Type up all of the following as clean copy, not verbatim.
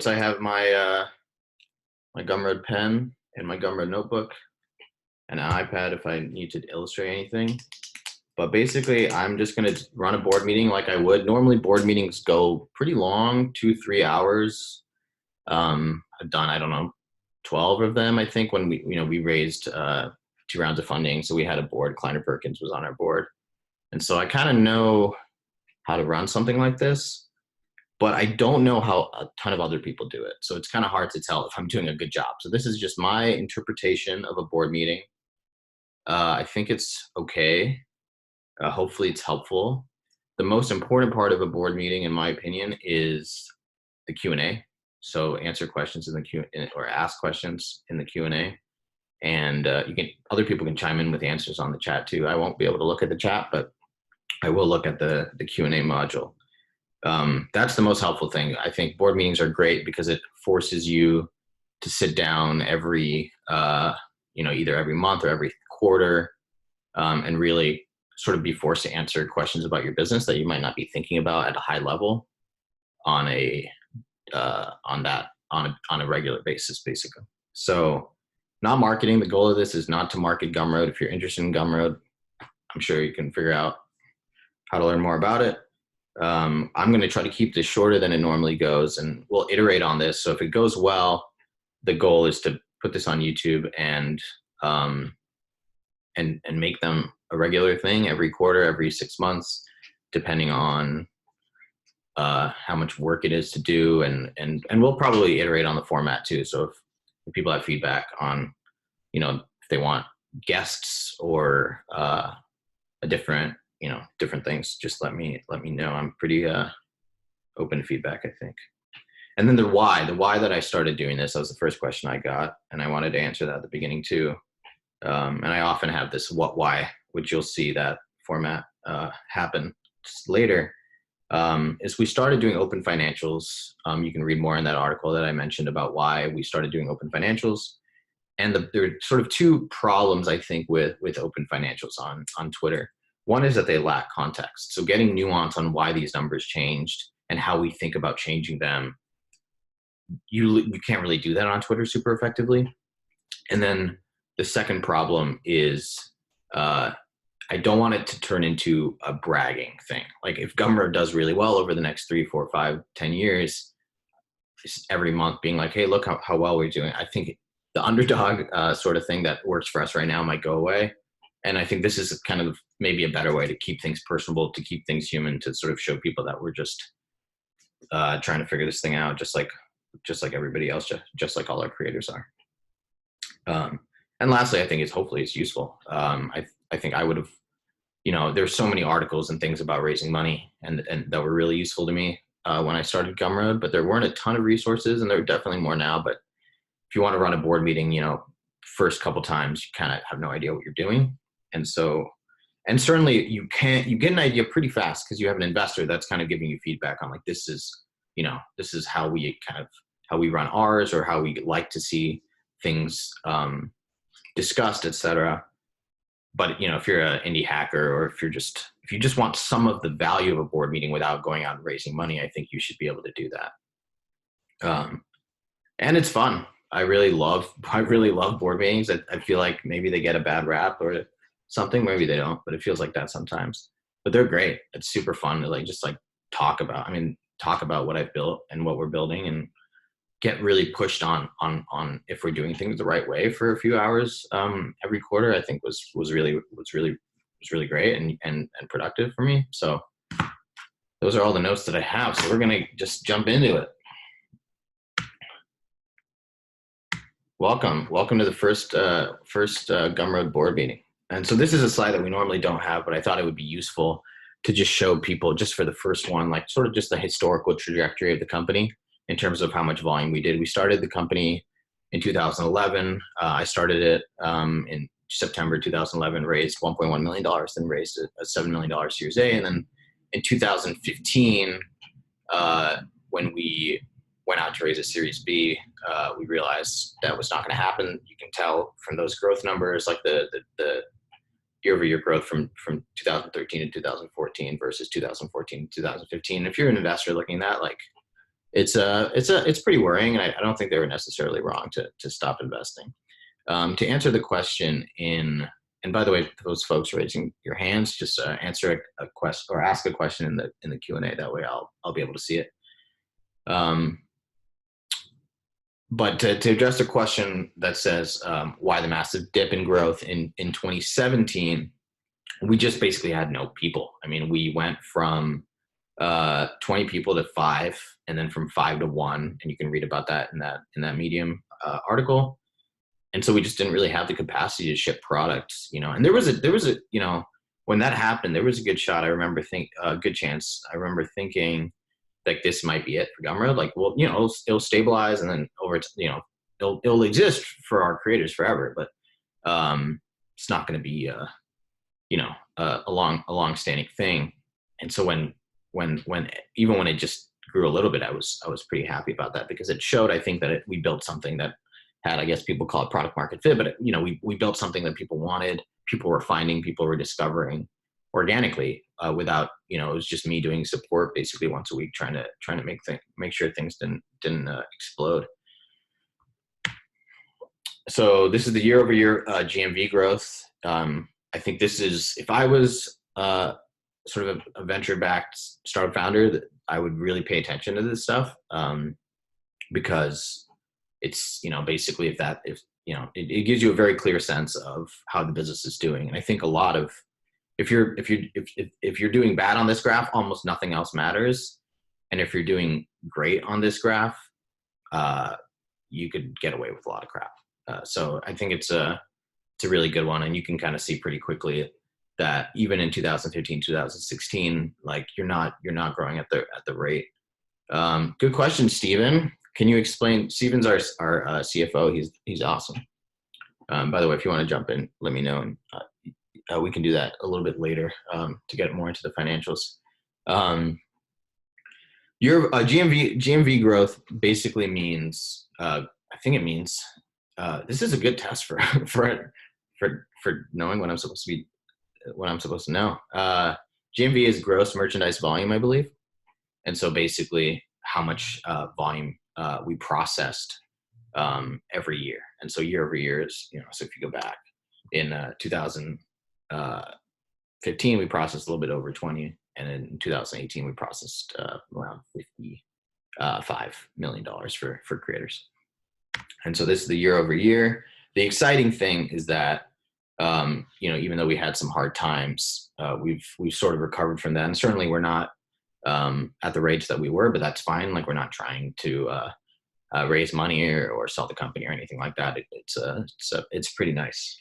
I have my Gumroad pen and my Gumroad notebook and an iPad if I need to illustrate anything. But basically, I'm just going to run a board meeting like I would. Normally, board meetings go pretty long, 2-3 hours. I've done, I don't know, 12 of them, I think, when we raised 2 rounds of funding. So we had a board. Kleiner Perkins was on our board. And so I kind of know how to run something like this, but I don't know how a ton of other people do it. So it's kind of hard to tell if I'm doing a good job. So this is just my interpretation of a board meeting. I think it's okay. Hopefully it's helpful. The most important part of a board meeting, in my opinion, is the Q&A. So answer questions in the Q or ask questions in the Q&A, and other people can chime in with answers on the chat too. I won't be able to look at the chat, but I will look at the Q&A module. That's the most helpful thing. I think board meetings are great because it forces you to sit down every either every month or every quarter, and really sort of be forced to answer questions about your business that you might not be thinking about at a high level on a regular basis, basically. So not marketing. The goal of this is not to market Gumroad. If you're interested in Gumroad, I'm sure you can figure out how to learn more about it. I'm going to try to keep this shorter than it normally goes, and we'll iterate on this. So if it goes well, the goal is to put this on YouTube and make them a regular thing every quarter, every 6 months, depending on how much work it is to do, and we'll probably iterate on the format too. So if people have feedback on, if they want guests or a different things, just let me know. I'm pretty open to feedback, I think. And then the why that I started doing this, that was the first question I got, and I wanted to answer that at the beginning too. And I often have this why, which you'll see that format happen later. Is we started doing open financials. You can read more in that article that I mentioned about why we started doing open financials. And there are sort of two problems, I think, with open financials on Twitter. One is that they lack context. So getting nuance on why these numbers changed and how we think about changing them, you can't really do that on Twitter super effectively. And then the second problem is I don't want it to turn into a bragging thing. Like if Gumroad does really well over the next 3, 4, 5, 10 years, every month being like, hey, look how well we're doing. I think the underdog sort of thing that works for us right now might go away. And I think this is kind of maybe a better way to keep things personable, to keep things human, to sort of show people that we're just trying to figure this thing out, just like everybody else, just like all our creators are. And lastly, I think hopefully it's useful. I think I would have, there's so many articles and things about raising money and that were really useful to me when I started Gumroad, but there weren't a ton of resources, and there are definitely more now. But if you want to run a board meeting, first couple times you kind of have no idea what you're doing. And certainly you get an idea pretty fast because you have an investor that's kind of giving you feedback on like, this is how we run ours, or how we like to see things discussed, etc. But if you're an indie hacker, or if you just want some of the value of a board meeting without going out and raising money, I think you should be able to do that. And it's fun. I really love board meetings. I feel like maybe they get a bad rap or something. Maybe they don't, but it feels like that sometimes. But they're great. It's super fun to just talk about what I've built and what we're building, and get really pushed on if we're doing things the right way for a few hours every quarter. I think was really great and productive for me. So those are all the notes that I have. So we're gonna just jump into it. Welcome to the first Gumroad board meeting. And so this is a slide that we normally don't have, but I thought it would be useful to just show people, just for the first one, like sort of just the historical trajectory of the company in terms of how much volume we did. We started the company in 2011. I started it in September 2011, raised $1.1 million, then raised a $7 million Series A. And then in 2015, when we went out to raise a Series B, we realized that was not going to happen. You can tell from those growth numbers, like the year-over-year growth from 2013 to 2014 versus 2014 to 2015. If you're an investor looking at that, like, it's pretty worrying, and I don't think they were necessarily wrong to stop investing. To answer the question and by the way, those folks raising your hands, just answer a question or ask a question in the Q&A. That way I'll be able to see it. But to address the question that says why the massive dip in growth in 2017, we just basically had no people. I mean, we went from 20 people to 5, and then from 5 to 1, and you can read about that in that Medium article. And so we just didn't really have the capacity to ship products, and there was a when that happened, there was a good shot. I remember good chance. I remember thinking like this might be it for Gumroad. Like, well, it'll stabilize, and then it'll exist for our creators forever, but it's not going to be a long-standing thing. And so when even when it just grew a little bit, I was pretty happy about that, because it showed, I think, that we built something that had, I guess people call it product market fit, but we built something that people wanted, people were finding, people were discovering organically, without, it was just me doing support basically once a week, trying to make sure things didn't explode. So this is the year-over-year GMV growth. I think this is, if I was sort of a venture-backed startup founder, that I would really pay attention to this stuff, because it's, basically it gives you a very clear sense of how the business is doing. And I think a lot of, if you're doing bad on this graph, almost nothing else matters. And if you're doing great on this graph, you could get away with a lot of crap. So I think it's a really good one. And you can kind of see pretty quickly that even in 2015, 2016, like you're not growing at the rate. Good question, Steven. Can you explain? Steven's our CFO. He's awesome. By the way, if you want to jump in, let me know, and we can do that a little bit later to get more into the financials. Your GMV growth basically means, I think it means, this is a good test for knowing what I'm supposed to know. GMV is gross merchandise volume, I believe, and so basically how much volume we processed every year. And so year over year is, so if you go back in 2015, we processed a little bit over 20, and in 2018 we processed around $55 million for creators. And so this is the year over year. The exciting thing is that even though we had some hard times, we've sort of recovered from that. And certainly we're not at the rates that we were, but that's fine. Like, we're not trying to raise money or sell the company or anything like that. It's pretty nice.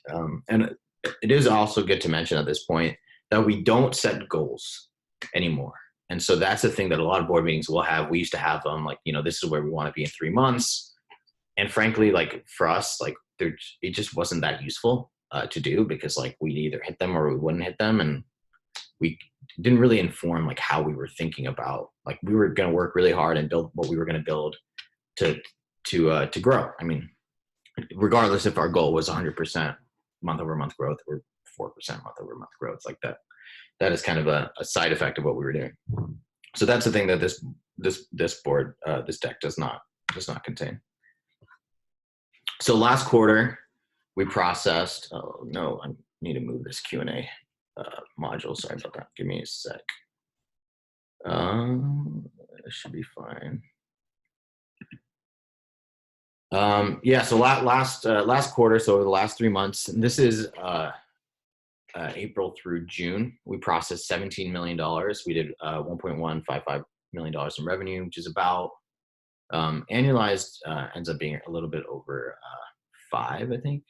And it is also good to mention at this point that we don't set goals anymore. And so that's the thing that a lot of board meetings will have. We used to have them like, this is where we want to be in 3 months. And frankly, like for us, like it just wasn't that useful to do, because like we'd either hit them or we wouldn't hit them. And we didn't really inform like how we were thinking about, like, we were going to work really hard and build what we were going to build to grow. I mean, regardless if our goal was 100% month over month growth or 4% month over month growth, like that is kind of a side effect of what we were doing. So that's the thing that this board, this deck does not contain. So last quarter we processed, oh no, I need to move this Q&A module. Sorry about that. Give me a sec. It should be fine. Yeah, so last quarter, so over the last 3 months, and this is April through June, we processed $17 million. We did $1.155 million in revenue, which is about annualized ends up being a little bit over 5, I think.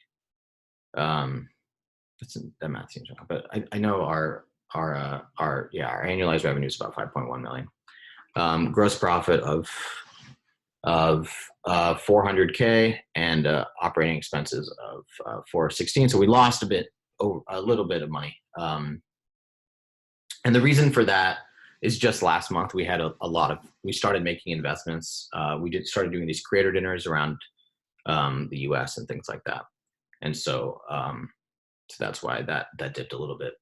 That math seems wrong, but I know our annualized revenue is about 5.1 million. Gross profit of 400K and operating expenses of 416. So we lost a little bit of money. And the reason for that is just last month we had we started making investments. We started doing these creator dinners around the US and things like that. And so that's why that dipped a little bit.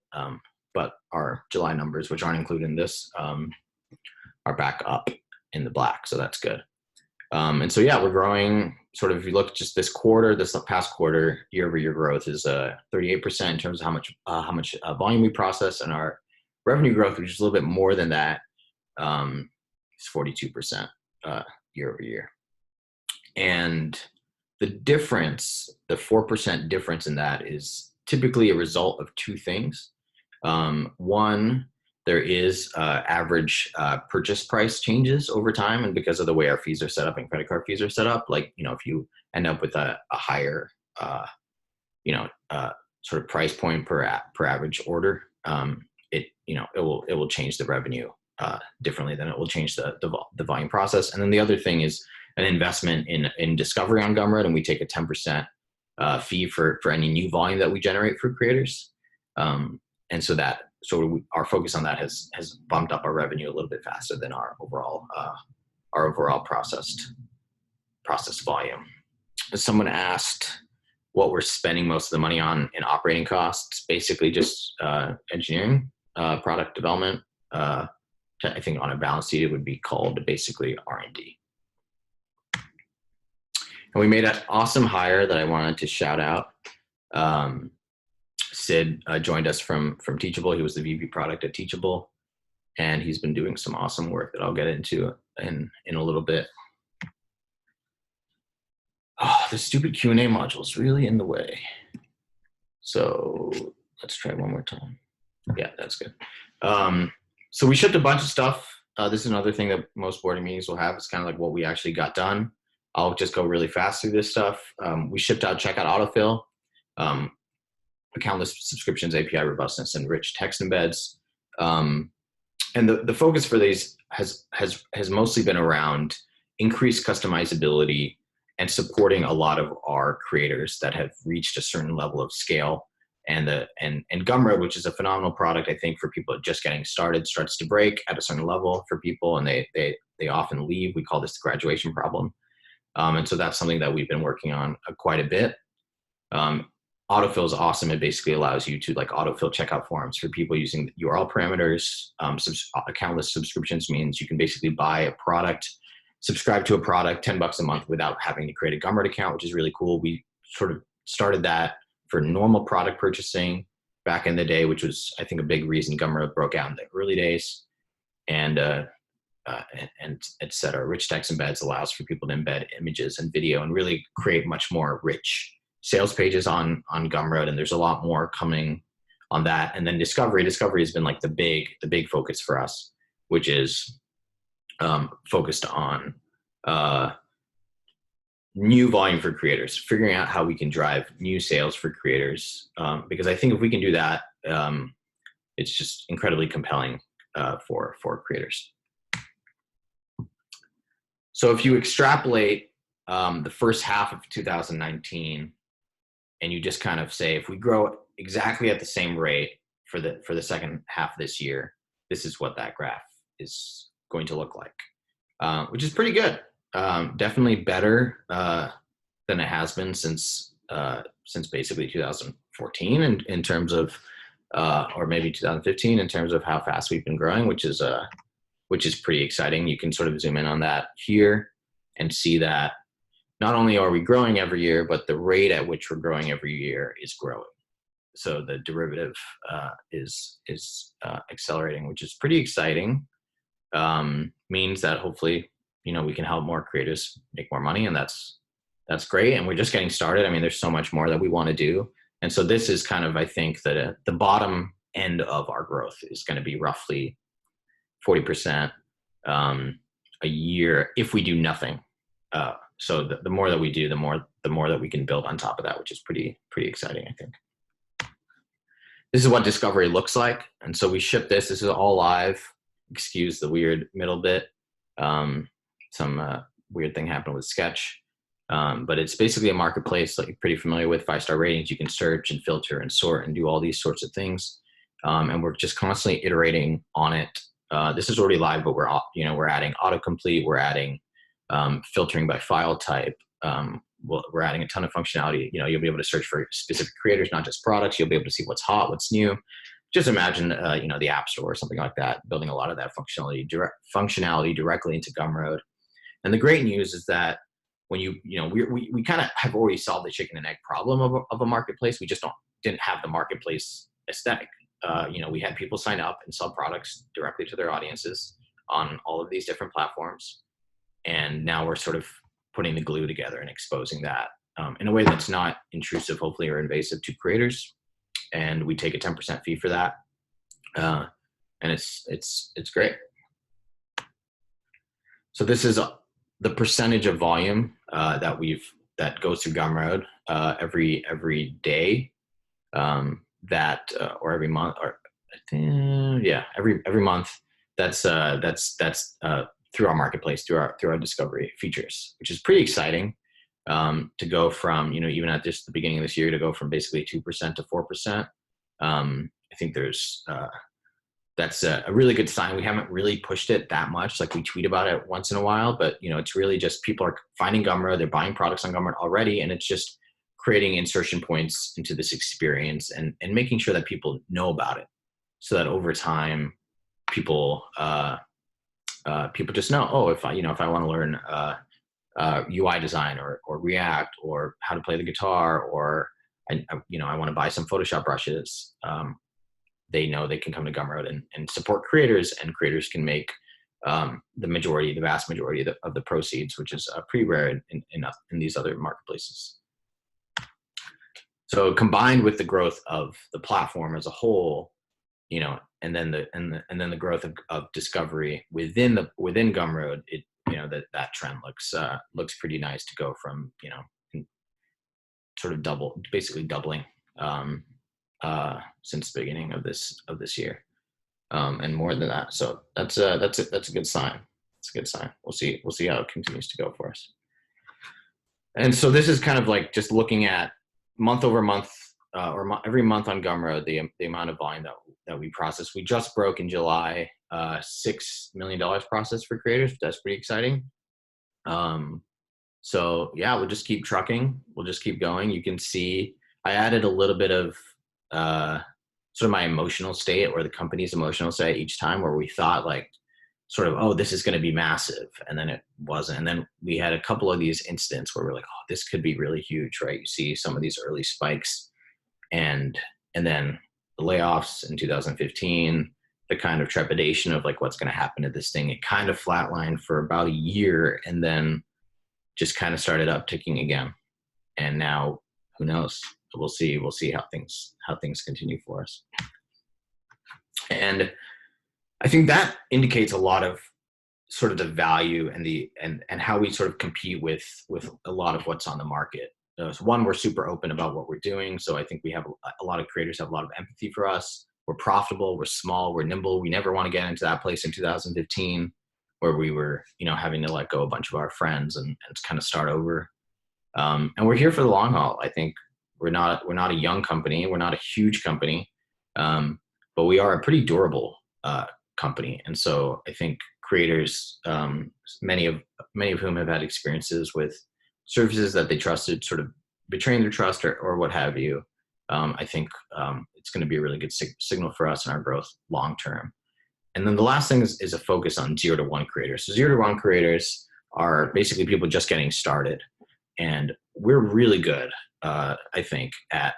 But our July numbers, which aren't included in this, are back up. in the black, so that's good. And so yeah, we're growing. Sort of, if you look just this past quarter, year-over-year growth is 38% in terms of how much volume we process, and our revenue growth, which is a little bit more than that, is 42% year-over-year. And the difference, the 4% difference in that, is typically a result of two things. One, there is average purchase price changes over time, and because of the way our fees are set up and credit card fees are set up, like, if you end up with a higher, sort of price point per average order, it will change the revenue differently than it will change the volume process. And then the other thing is an investment in discovery on Gumroad, and we take a 10% fee for any new volume that we generate for creators. And so our focus on that has bumped up our revenue a little bit faster than our overall processed volume. Someone asked what we're spending most of the money on in operating costs. Basically just engineering, product development. I think on a balance sheet it would be called basically R&D. And we made an awesome hire that I wanted to shout out. Sid joined us from Teachable. He was the VP product at Teachable, and he's been doing some awesome work that I'll get into in a little bit. Oh, the stupid Q&A module is really in the way. So let's try one more time. Yeah, that's good. So we shipped a bunch of stuff. This is another thing that most boarding meetings will have. It's kind of like what we actually got done. I'll just go really fast through this stuff. We shipped out checkout autofill, accountless subscriptions, API robustness, and rich text embeds. And the focus for these has mostly been around increased customizability and supporting a lot of our creators that have reached a certain level of scale. And Gumroad, which is a phenomenal product, I think, for people just getting started, starts to break at a certain level for people, and they often leave. We call this the graduation problem. And so that's something that we've been working on quite a bit. Autofill is awesome. It basically allows you to autofill checkout forms for people using URL parameters. Accountless subscriptions means you can basically buy a product, subscribe to a product, $10 a month without having to create a Gumroad account, which is really cool. We sort of started that for normal product purchasing back in the day, which was, I think, a big reason Gumroad broke out in the early days. And et cetera. Rich text embeds allows for people to embed images and video and really create much more rich sales pages on Gumroad, and there's a lot more coming on that. And then discovery has been like the big focus for us, which is focused on new volume for creators, figuring out how we can drive new sales for creators, because I think if we can do that, it's just incredibly compelling for creators. So if you extrapolate the first half of 2019, and you just kind of say, if we grow exactly at the same rate for the second half of this year, this is what that graph is going to look like, which is pretty good. Definitely better than it has been since basically 2014 in terms of, or maybe 2015 in terms of how fast we've been growing, which is pretty exciting. You can sort of zoom in on that here and see that not only are we growing every year, but the rate at which we're growing every year is growing. So the derivative is accelerating, which is pretty exciting. Means that hopefully, we can help more creators make more money, and that's great. And we're just getting started. I mean, there's so much more that we want to do. And so this is kind of, I think, that the bottom end of our growth is going to be roughly 40% a year if we do nothing. So the more that we do, the more that we can build on top of that, which is pretty exciting, I think. This is what discovery looks like. And so we ship this. This is all live. Excuse the weird middle bit. Some weird thing happened with Sketch. But it's basically a marketplace like you're pretty familiar with, 5-star ratings. You can search and filter and sort and do all these sorts of things. And we're just constantly iterating on it. This is already live, but we're adding autocomplete. We're adding filtering by file type. We're adding a ton of functionality. You'll be able to search for specific creators, not just products. You'll be able to see what's hot, what's new. just imagine, the App Store or something like that, building a lot of that functionality directly into Gumroad. And the great news is that when we kind of have already solved the chicken and egg problem of a marketplace. We just didn't have the marketplace aesthetic. We had people sign up and sell products directly to their audiences on all of these different platforms. And now we're sort of putting the glue together and exposing that in a way that's not intrusive, hopefully, or invasive to creators. And we take a 10% fee for that. And it's great. So this is the percentage of volume that goes through Gumroad every day, or every month, or every month. That's through our marketplace, through our discovery features, which is pretty exciting. To go from, even at just the beginning of this year, to go from basically 2% to 4%. I think that's a really good sign. We haven't really pushed it that much. Like, we tweet about it once in a while, but it's really just people are finding Gumroad, they're buying products on Gumroad already, and it's just creating insertion points into this experience and making sure that people know about it, so that over time people just know, oh, if I want to learn UI design or React, or how to play the guitar, or I want to buy some Photoshop brushes, they know they can come to Gumroad and support creators, and creators can make the vast majority of the proceeds, which is pretty rare in these other marketplaces. So combined with the growth of the platform as a whole, and then the growth of discovery within Gumroad, that trend looks pretty nice, to go from sort of basically doubling since the beginning of this year, and more than that. So that's a good sign. It's a good sign. We'll see how it continues to go for us. And so this is kind of like just looking at month over month, every month on Gumroad, the amount of volume that we process. We just broke in July $6 million processed for creators. That's pretty exciting. So yeah, we'll just keep trucking. We'll just keep going. You can see I added a little bit of sort of my emotional state, or the company's emotional state, each time, where we thought like sort of, oh, this is going to be massive, and then it wasn't. And then we had a couple of these incidents where we're like, oh, this could be really huge, right? You see some of these early spikes, and then the layoffs in 2015, the kind of trepidation of like, what's going to happen to this thing. It kind of flatlined for about a year, and then just kind of started upticking again. And now, who knows? We'll see how things continue for us. And I think that indicates a lot of sort of the value and how we sort of compete with a lot of what's on the market. So one, we're super open about what we're doing. So I think we have a lot of creators have a lot of empathy for us. We're profitable, we're small, we're nimble. We never want to get into that place in 2015 where we were, having to let go a bunch of our friends and kind of start over. And we're here for the long haul. I think we're not a young company. We're not a huge company, but we are a pretty durable company. And so I think creators, many of whom have had experiences with services that they trusted, sort of betraying their trust or what have you. I think it's going to be a really good signal for us and our growth long term. And then the last thing is a focus on 0 to 1 creators. So 0 to 1 creators are basically people just getting started, and we're really good, I think, at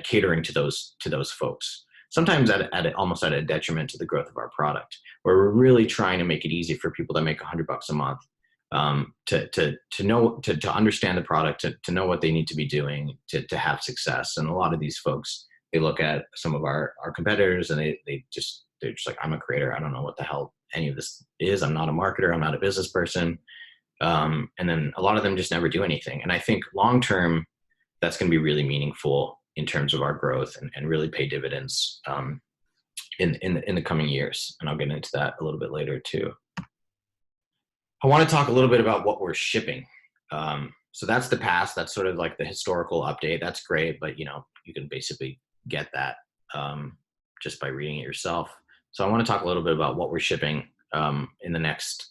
catering to those folks. Sometimes almost at a detriment to the growth of our product, where we're really trying to make it easy for people that make $100 a month to understand the product, to know what they need to be doing to have success. And a lot of these folks, they look at some of our competitors and they're just like, I'm a creator. I don't know what the hell any of this is. I'm not a marketer. I'm not a business person. And then a lot of them just never do anything. And I think long-term, that's going to be really meaningful in terms of our growth and really pay dividends in the coming years. And I'll get into that a little bit later too. I want to talk a little bit about what we're shipping. So that's the past. That's sort of like the historical update. That's great, but you can basically get that just by reading it yourself. So I want to talk a little bit about what we're shipping in the next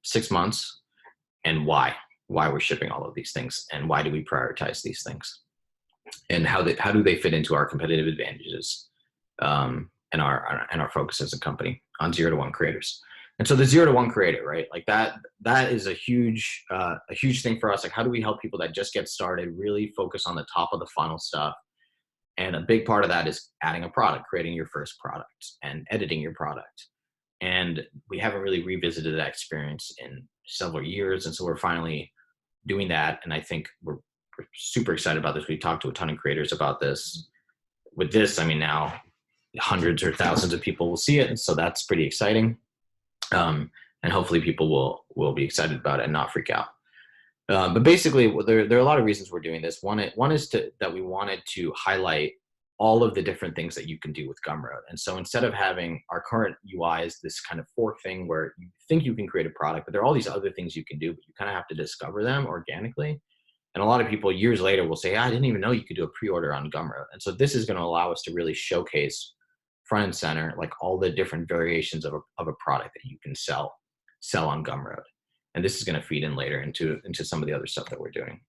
6 months, and why we're shipping all of these things, and why do we prioritize these things, and how do they fit into our competitive advantages and our focus as a company on 0 to 1 creators. And so the 0 to 1 creator, right? Like that is a huge thing for us. Like, how do we help people that just get started really focus on the top of the funnel stuff? And a big part of that is adding a product, creating your first product and editing your product. And we haven't really revisited that experience in several years. And so we're finally doing that. And I think we're super excited about this. We've talked to a ton of creators about this. With this, I mean, now hundreds or thousands of people will see it. And so that's pretty exciting. And hopefully people will be excited about it and not freak out. But basically, there are a lot of reasons we're doing this. One is that we wanted to highlight all of the different things that you can do with Gumroad. And so instead of having our current UI is this kind of fork thing where you think you can create a product, but there are all these other things you can do, but you kind of have to discover them organically. And a lot of people years later will say, I didn't even know you could do a pre-order on Gumroad. And so this is going to allow us to really showcase front and center, like all the different variations of a product that you can sell on Gumroad. And this is going to feed in later into some of the other stuff that we're doing.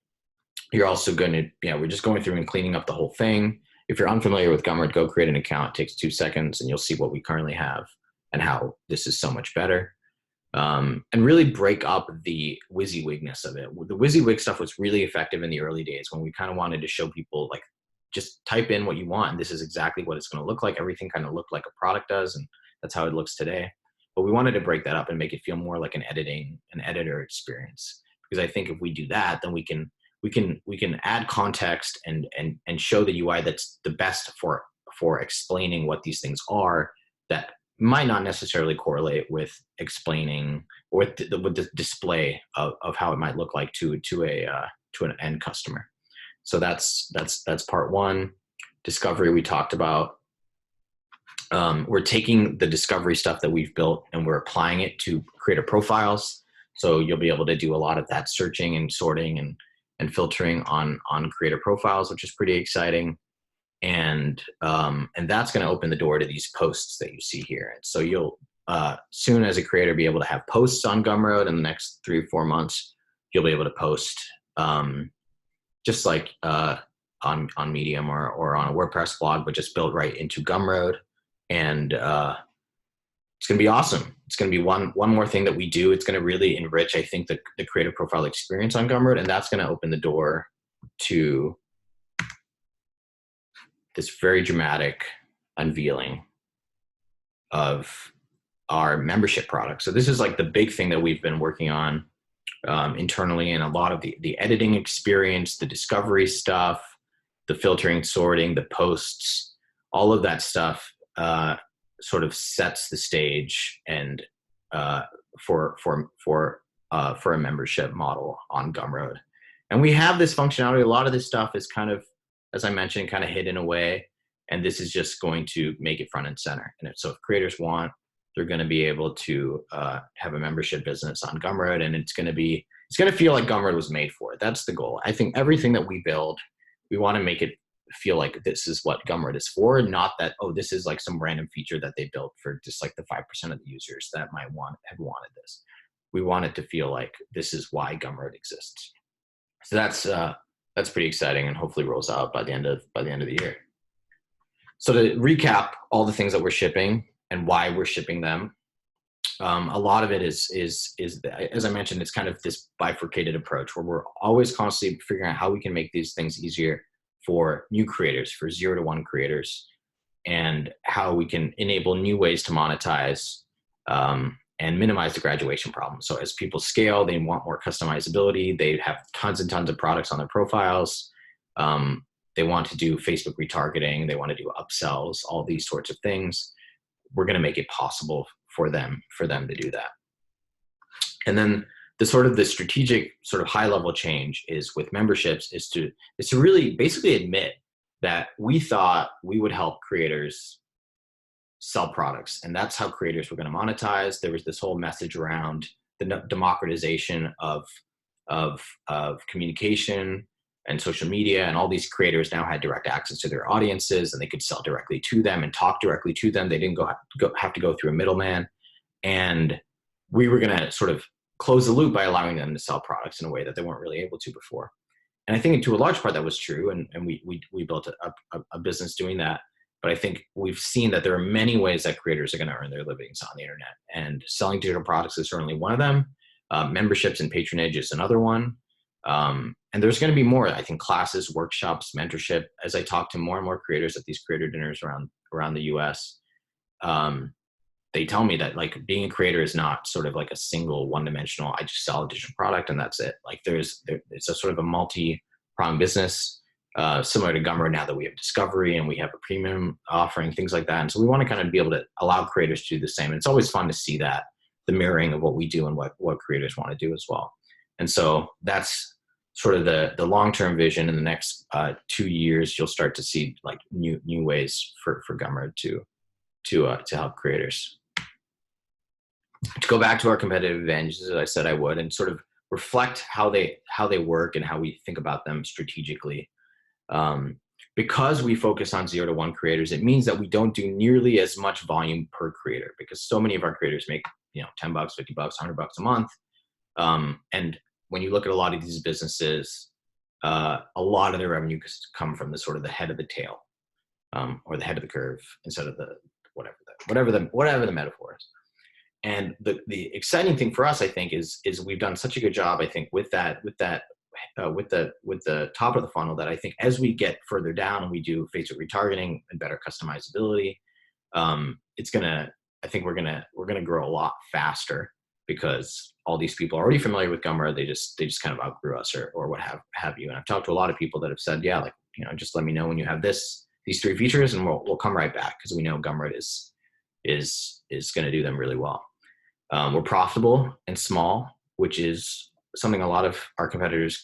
You're also going to, we're just going through and cleaning up the whole thing. If you're unfamiliar with Gumroad, go create an account. It takes 2 seconds and you'll see what we currently have and how this is so much better. And really break up the WYSIWYGness of it. The WYSIWYG stuff was really effective in the early days when we kind of wanted to show people, like, just type in what you want and this is exactly what it's going to look like. Everything kind of looked like a product does, and that's how it looks today. But we wanted to break that up and make it feel more like an editor experience. Because I think if we do that, then we can add context and show the UI that's the best for explaining what these things are that might not necessarily correlate with explaining or with the display of how it might look like to an end customer. So that's part one. Discovery we talked about. We're taking the discovery stuff that we've built and we're applying it to creator profiles. So you'll be able to do a lot of that searching and sorting and filtering on creator profiles, which is pretty exciting. And that's going to open the door to these posts that you see here. And so you'll soon as a creator be able to have posts on Gumroad in the next 3 or 4 months. You'll be able to post just like on Medium or on a WordPress blog, but just built right into Gumroad. And it's going to be awesome. It's going to be one more thing that we do. It's going to really enrich, I think, the creator profile experience on Gumroad, and that's going to open the door to this very dramatic unveiling of our membership product. So this is like the big thing that we've been working on internally, and a lot of the editing experience, the discovery stuff, the filtering, sorting, the posts, all of that stuff sort of sets the stage and for a membership model on Gumroad. And we have this functionality. A lot of this stuff is kind of, as I mentioned, kind of hidden away. And this is just going to make it front and center. And so if creators want, they're going to be able to have a membership business on Gumroad, and it's going to feel like Gumroad was made for it. That's the goal. I think everything that we build, we want to make it feel like this is what Gumroad is for, not that, oh, this is like some random feature that they built for just like the 5% of the users that might have wanted this. We want it to feel like this is why Gumroad exists. So that's pretty exciting, and hopefully rolls out by the end of the year. So to recap all the things that we're shipping and why we're shipping them, a lot of it is as I mentioned, it's kind of this bifurcated approach where we're always constantly figuring out how we can make these things easier for new creators, for 0 to 1 creators, and how we can enable new ways to monetize and minimize the graduation problem. So as people scale, they want more customizability. They have tons and tons of products on their profiles. They want to do Facebook retargeting. They want to do upsells, all these sorts of things. We're going to make it possible for them to do that. And then the strategic sort of high level change is with memberships is to really basically admit that we thought we would help creators sell products, and that's how creators were going to monetize. There was this whole message around the democratization of communication and social media, and all these creators now had direct access to their audiences, and they could sell directly to them and talk directly to them. They didn't have to go through a middleman, and we were going to sort of close the loop by allowing them to sell products in a way that they weren't really able to before. And I think to a large part that was true, and we built a business doing that. But I think we've seen that there are many ways that creators are going to earn their livings on the internet, and selling digital products is certainly one of them. Memberships and patronage is another one. And there's going to be more, I think, classes, workshops, mentorship. As I talk to more and more creators at these creator dinners around the US, they tell me that like being a creator is not sort of like a single one-dimensional, I just sell a digital product and that's it. Like it's a sort of a multi-pronged business, similar to Gumroad now that we have discovery and we have a premium offering, things like that. And so we want to kind of be able to allow creators to do the same. And it's always fun to see that, the mirroring of what we do and what creators want to do as well. And so that's sort of the long-term vision. In the next 2 years, you'll start to see like new ways for Gumroad to help creators. To go back to our competitive advantages, as I said I would, and sort of reflect how they work and how we think about them strategically. Because we focus on 0 to 1 creators, it means that we don't do nearly as much volume per creator, because so many of our creators make, $10, $50, $100 a month. And when you look at a lot of these businesses, a lot of their revenue come from the sort of the head of the tail, or the head of the curve instead of the whatever the metaphor is. And the exciting thing for us, I think, is we've done such a good job, I think, with the top of the funnel, that I think as we get further down and we do Facebook retargeting and better customizability, I think we're gonna grow a lot faster, because all these people are already familiar with Gumroad. They just kind of outgrew us or what have you. And I've talked to a lot of people that have said, yeah, like, just let me know when you have these 3 features and we'll come right back, because we know Gumroad is going to do them really well. We're profitable and small, which is something a lot of our competitors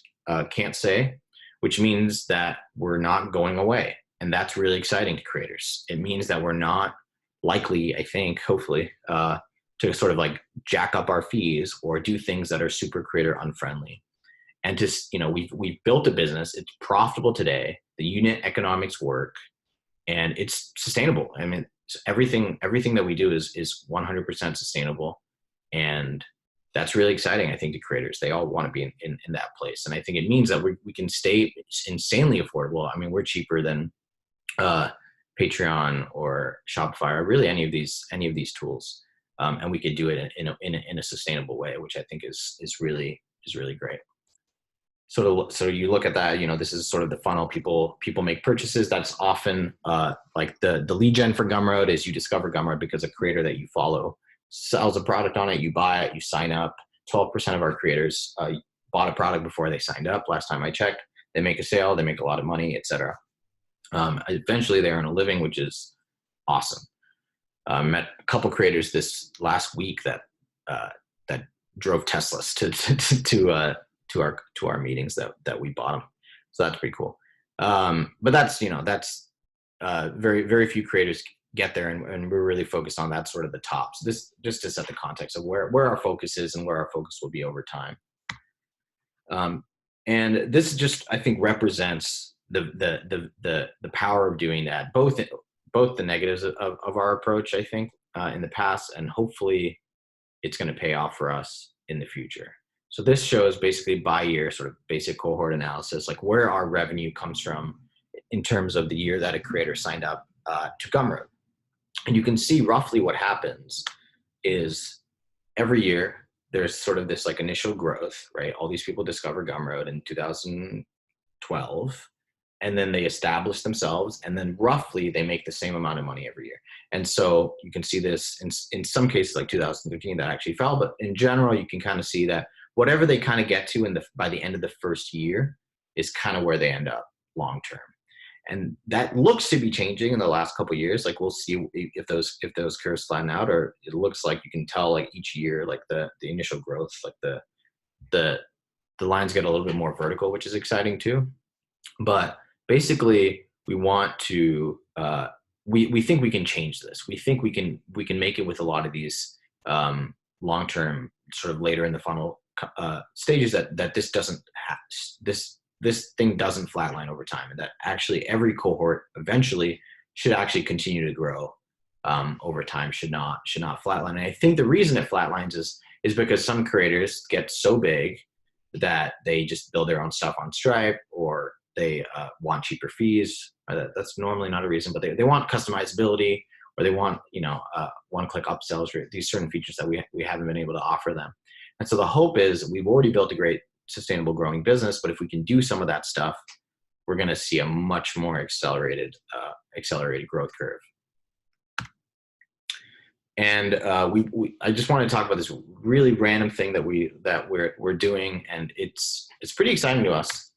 can't say, which means that we're not going away. And that's really exciting to creators. It means that we're not likely, I think, hopefully, to sort of like jack up our fees or do things that are super creator unfriendly. And just, we've built a business. It's profitable today. The unit economics work, and it's sustainable. I mean, everything that we do is 100% sustainable. And that's really exciting, I think, to creators. They all want to be in that place. And I think it means that we can stay insanely affordable. I mean, we're cheaper than Patreon or Shopify or really any of these tools. And we could do it in a sustainable way, which I think is really great. So you look at that, this is sort of the funnel. People make purchases. That's often like the lead gen for Gumroad is you discover Gumroad because a creator that you follow sells a product on it. You buy it, you sign up. 12% of our creators bought a product before they signed up. Last time I checked, they make a sale, they make a lot of money, etc. Eventually they earn a living, which is awesome. Met a couple creators this last week that drove Teslas to our meetings that we bought them. So that's pretty cool. But that's very, very few creators get there, and we're really focused on that sort of the top. So this just to set the context of where our focus is and where our focus will be over time. And this just, I think, represents the power of doing that, both the negatives of our approach, I think, in the past, and hopefully it's going to pay off for us in the future. So this shows basically by year, sort of basic cohort analysis, like where our revenue comes from in terms of the year that a creator signed up to Gumroad. And you can see roughly what happens is every year there's sort of this like initial growth, right? All these people discover Gumroad in 2012, and then they establish themselves, and then roughly they make the same amount of money every year. And so you can see this in some cases, like 2013, that actually fell, but in general, you can kind of see that whatever they kind of get to by the end of the first year is kind of where they end up long term. And that looks to be changing in the last couple of years. Like we'll see if those curves flatten out, or it looks like you can tell like each year, like the initial growth, like the lines get a little bit more vertical, which is exciting too. But basically we want to, we think we can change this. We think we can make it with a lot of these long-term sort of later in the funnel stages that this doesn't have, this thing doesn't flatline over time, and that actually every cohort eventually should actually continue to grow over time, should not flatline. And I think the reason it flatlines is because some creators get so big that they just build their own stuff on Stripe, or they want cheaper fees. That's normally not a reason, but they want customizability, or they want, one-click upsells, or these certain features that we haven't been able to offer them. And so the hope is we've already built a great sustainable growing business, but if we can do some of that stuff, we're going to see a much more accelerated growth curve. And I just want to talk about this really random thing that we're doing, and it's pretty exciting to us.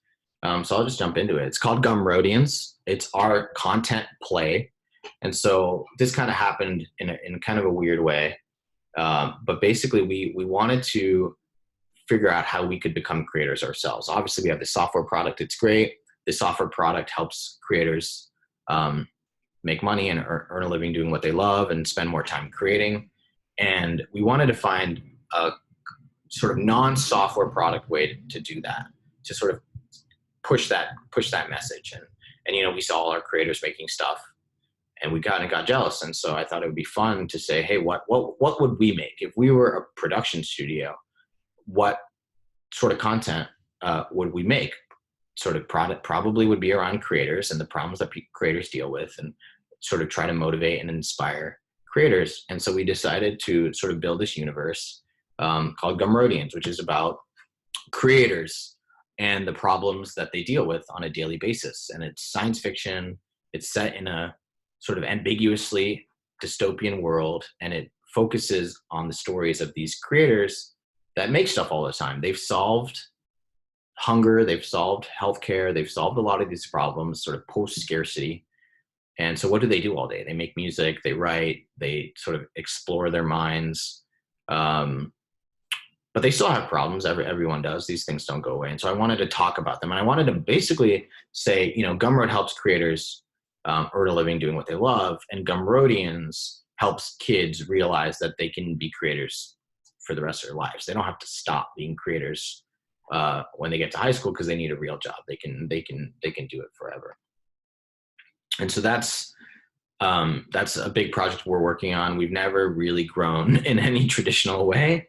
So I'll just jump into it. It's called Gumroadians. It's our content play, and so this kind of happened in kind of a weird way. But basically, we wanted to figure out how we could become creators ourselves. Obviously, we have the software product. It's great. The software product helps creators make money and earn a living doing what they love and spend more time creating. And we wanted to find a sort of non-software product way to do that, to sort of push that message. And we saw all our creators making stuff, and we kind of got jealous. And so I thought it would be fun to say, hey, what would we make if we were a production studio? What sort of content would we make? Sort of product probably would be around creators and the problems that creators deal with, and sort of try to motivate and inspire creators. And so we decided to sort of build this universe called Gumroadians, which is about creators and the problems that they deal with on a daily basis. And it's science fiction. It's set in a sort of ambiguously dystopian world, and it focuses on the stories of these creators that make stuff all the time. They've solved hunger, they've solved healthcare, they've solved a lot of these problems, sort of post-scarcity. And so what do they do all day? They make music, they write, they sort of explore their minds. But they still have problems. Everyone does. These things don't go away. And so I wanted to talk about them. And I wanted to basically say, Gumroad helps creators earn a living doing what they love. And Gumroadians helps kids realize that they can be creators for the rest of their lives. They don't have to stop being creators when they get to high school because they need a real job. They can do it forever. And so that's a big project we're working on. We've never really grown in any traditional way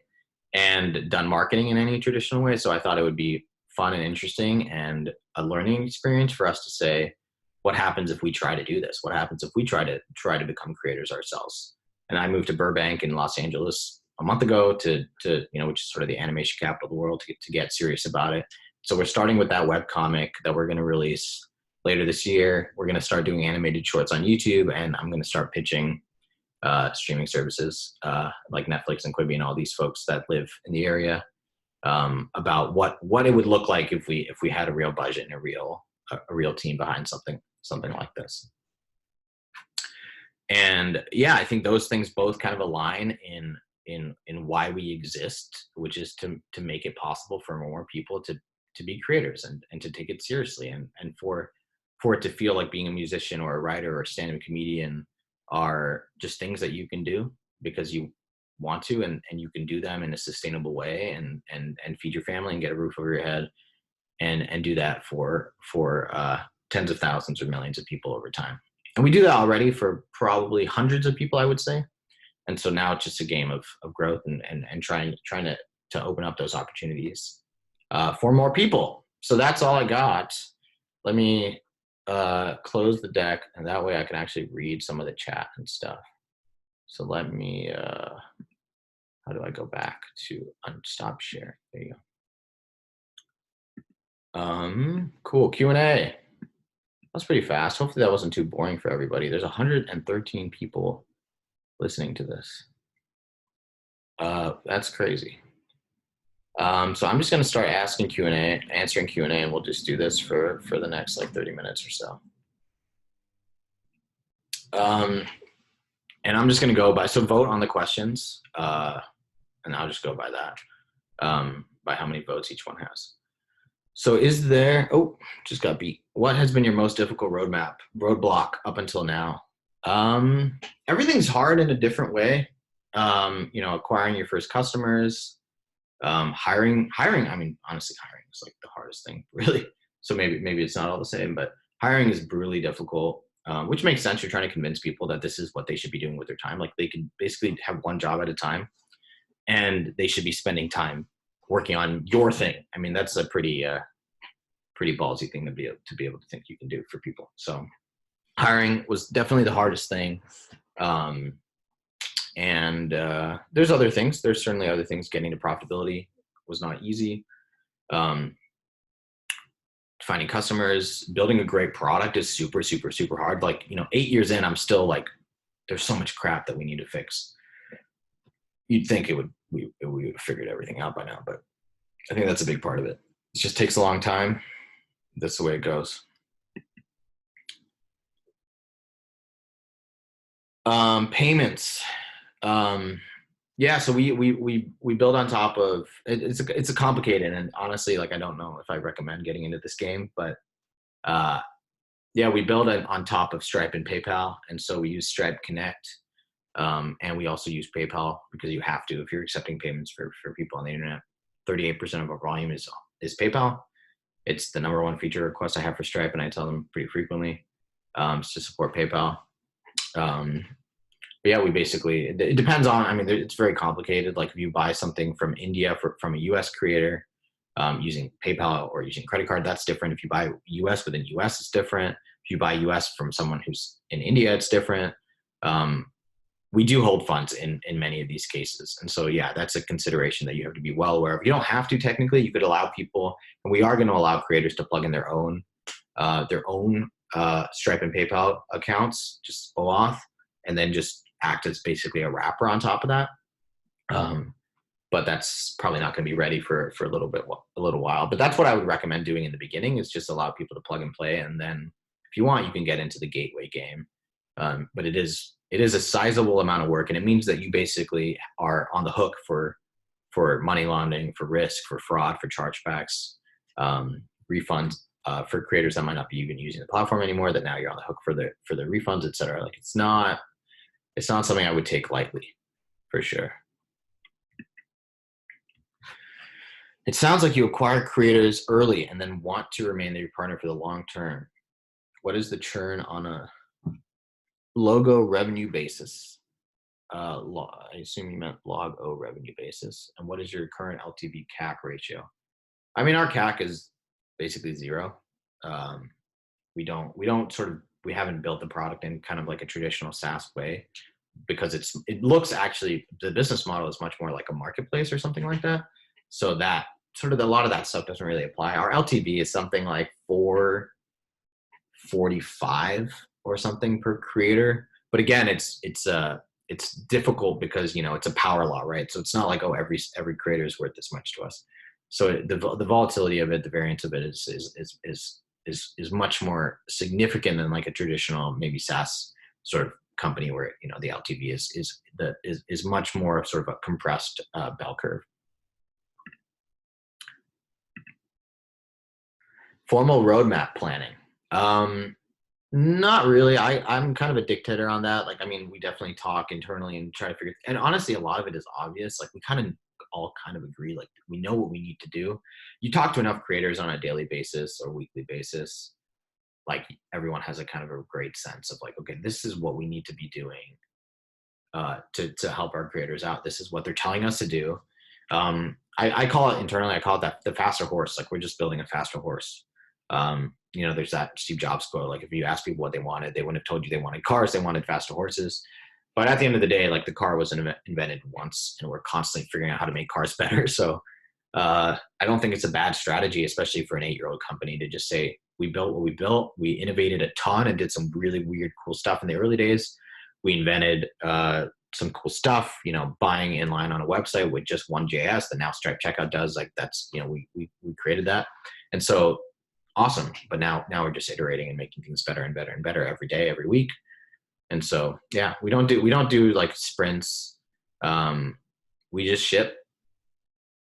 and done marketing in any traditional way. So I thought it would be fun and interesting and a learning experience for us to say, what happens if we try to do this? What happens if we try to become creators ourselves? And I moved to Burbank in Los Angeles a month ago to which is sort of the animation capital of the world, to get serious about it. So we're starting with that webcomic that we're going to release later this year. We're going to start doing animated shorts on YouTube, and I'm going to start pitching streaming services like Netflix and Quibi and all these folks that live in the area about what it would look like if we had a real budget and a real team behind something like this. And yeah, I think those things both kind of align in why we exist, which is to make it possible for more people to be creators and to take it seriously, and for it to feel like being a musician or a writer or a stand-up comedian are just things that you can do because you want to, and you can do them in a sustainable way and feed your family and get a roof over your head and do that for tens of thousands or millions of people over time. And we do that already for probably hundreds of people, I would say. And so now it's just a game of growth and trying to open up those opportunities for more people. So that's all I got. Let me close the deck, and that way I can actually read some of the chat and stuff. So let me, how do I go back to unstop share? There you go. Cool, Q&A. That's pretty fast. Hopefully that wasn't too boring for everybody. There's 113 people listening to this. That's crazy. So I'm just going to start answering Q&A, and we'll just do this for the next like 30 minutes or so. And I'm just going to go by, so vote on the questions, and I'll just go by that, by how many votes each one has. So is there, just got beat. What has been your most difficult roadblock up until now? Everything's hard in a different way. Acquiring your first customers, hiring, I mean, honestly, hiring is like the hardest thing, really. So maybe it's not all the same, but hiring is brutally difficult, which makes sense. You're trying to convince people that this is what they should be doing with their time. Like they could basically have one job at a time, and they should be spending time working on your thing. I mean, that's a pretty pretty ballsy thing to be able to think you can do for people. So hiring was definitely the hardest thing. And there's other things. There's certainly other things. Getting to profitability was not easy. Finding customers, building a great product is super, super, super hard. Like, 8 years in, I'm still like, there's so much crap that we need to fix. You'd think we would have figured everything out by now, but I think that's a big part of it. It just takes a long time. That's the way it goes. Payments. Yeah, so we build on top of it. It's a complicated, and honestly, like, I don't know if I recommend getting into this game, but yeah, we build it on top of Stripe and PayPal, and so we use Stripe Connect, and we also use PayPal because you have to if you're accepting payments for people on the internet. 38% of our volume is PayPal. It's the number one feature request I have for Stripe, and I tell them pretty frequently to support PayPal. But yeah, we basically, it depends on, I mean, it's very complicated. Like if you buy something from India from a US creator using PayPal or using credit card, that's different. If you buy US within US, it's different. If you buy US from someone who's in India, it's different. We do hold funds in many of these cases. And so, yeah, that's a consideration that you have to be well aware of. You don't have to technically, you could allow people, and we are going to allow creators to plug in their own Stripe and PayPal accounts, just OAuth, and then just act as basically a wrapper on top of that. But that's probably not going to be ready for a little while. But that's what I would recommend doing in the beginning, is just allow people to plug and play. And then if you want, you can get into the gateway game. But it is a sizable amount of work, and it means that you basically are on the hook for money laundering, for risk, for fraud, for chargebacks, refunds, for creators that might not be even using the platform anymore, that now you're on the hook for the refunds, et cetera. Like it's not something I would take lightly, for sure. It sounds like you acquire creators early and then want to remain their partner for the long term. What is the churn on a logo revenue basis? I assume you meant log O revenue basis. And what is your current LTV CAC ratio? I mean, our CAC is basically zero. We haven't built the product in kind of like a traditional SaaS way, because it looks, actually, the business model is much more like a marketplace or something like that. So that a lot of that stuff doesn't really apply. Our LTV is something like $445 or something per creator. But again, it's difficult because, it's a power law, right? So it's not like, oh, every creator is worth this much to us. So the volatility of it, the variance of it is much more significant than like a traditional maybe SaaS sort of company where, the LTV is much more sort of a compressed bell curve. Formal roadmap planning. Not really. I'm kind of a dictator on that. Like, I mean, we definitely talk internally and try to figure, and honestly, a lot of it is obvious. Like we all kind of agree, like we know what we need to do. You talk to enough creators on a daily basis or weekly basis, like everyone has a kind of a great sense of like, okay, this is what we need to be doing to help our creators out. This is what they're telling us to do. I call it internally, I call it the faster horse. Like we're just building a faster horse. There's that Steve Jobs quote, like if you ask people what they wanted, they wouldn't have told you they wanted cars, they wanted faster horses. But at the end of the day, like the car wasn't invented once, and we're constantly figuring out how to make cars better. So I don't think it's a bad strategy, especially for an 8-year-old company, to just say, we built what we built. We innovated a ton and did some really weird, cool stuff in the early days. We invented some cool stuff, buying inline on a website with just one JS that now Stripe Checkout does. Like that's, we created that. And so awesome. But now we're just iterating and making things better and better and better every day, every week. And so, yeah, we don't do like sprints. We just ship,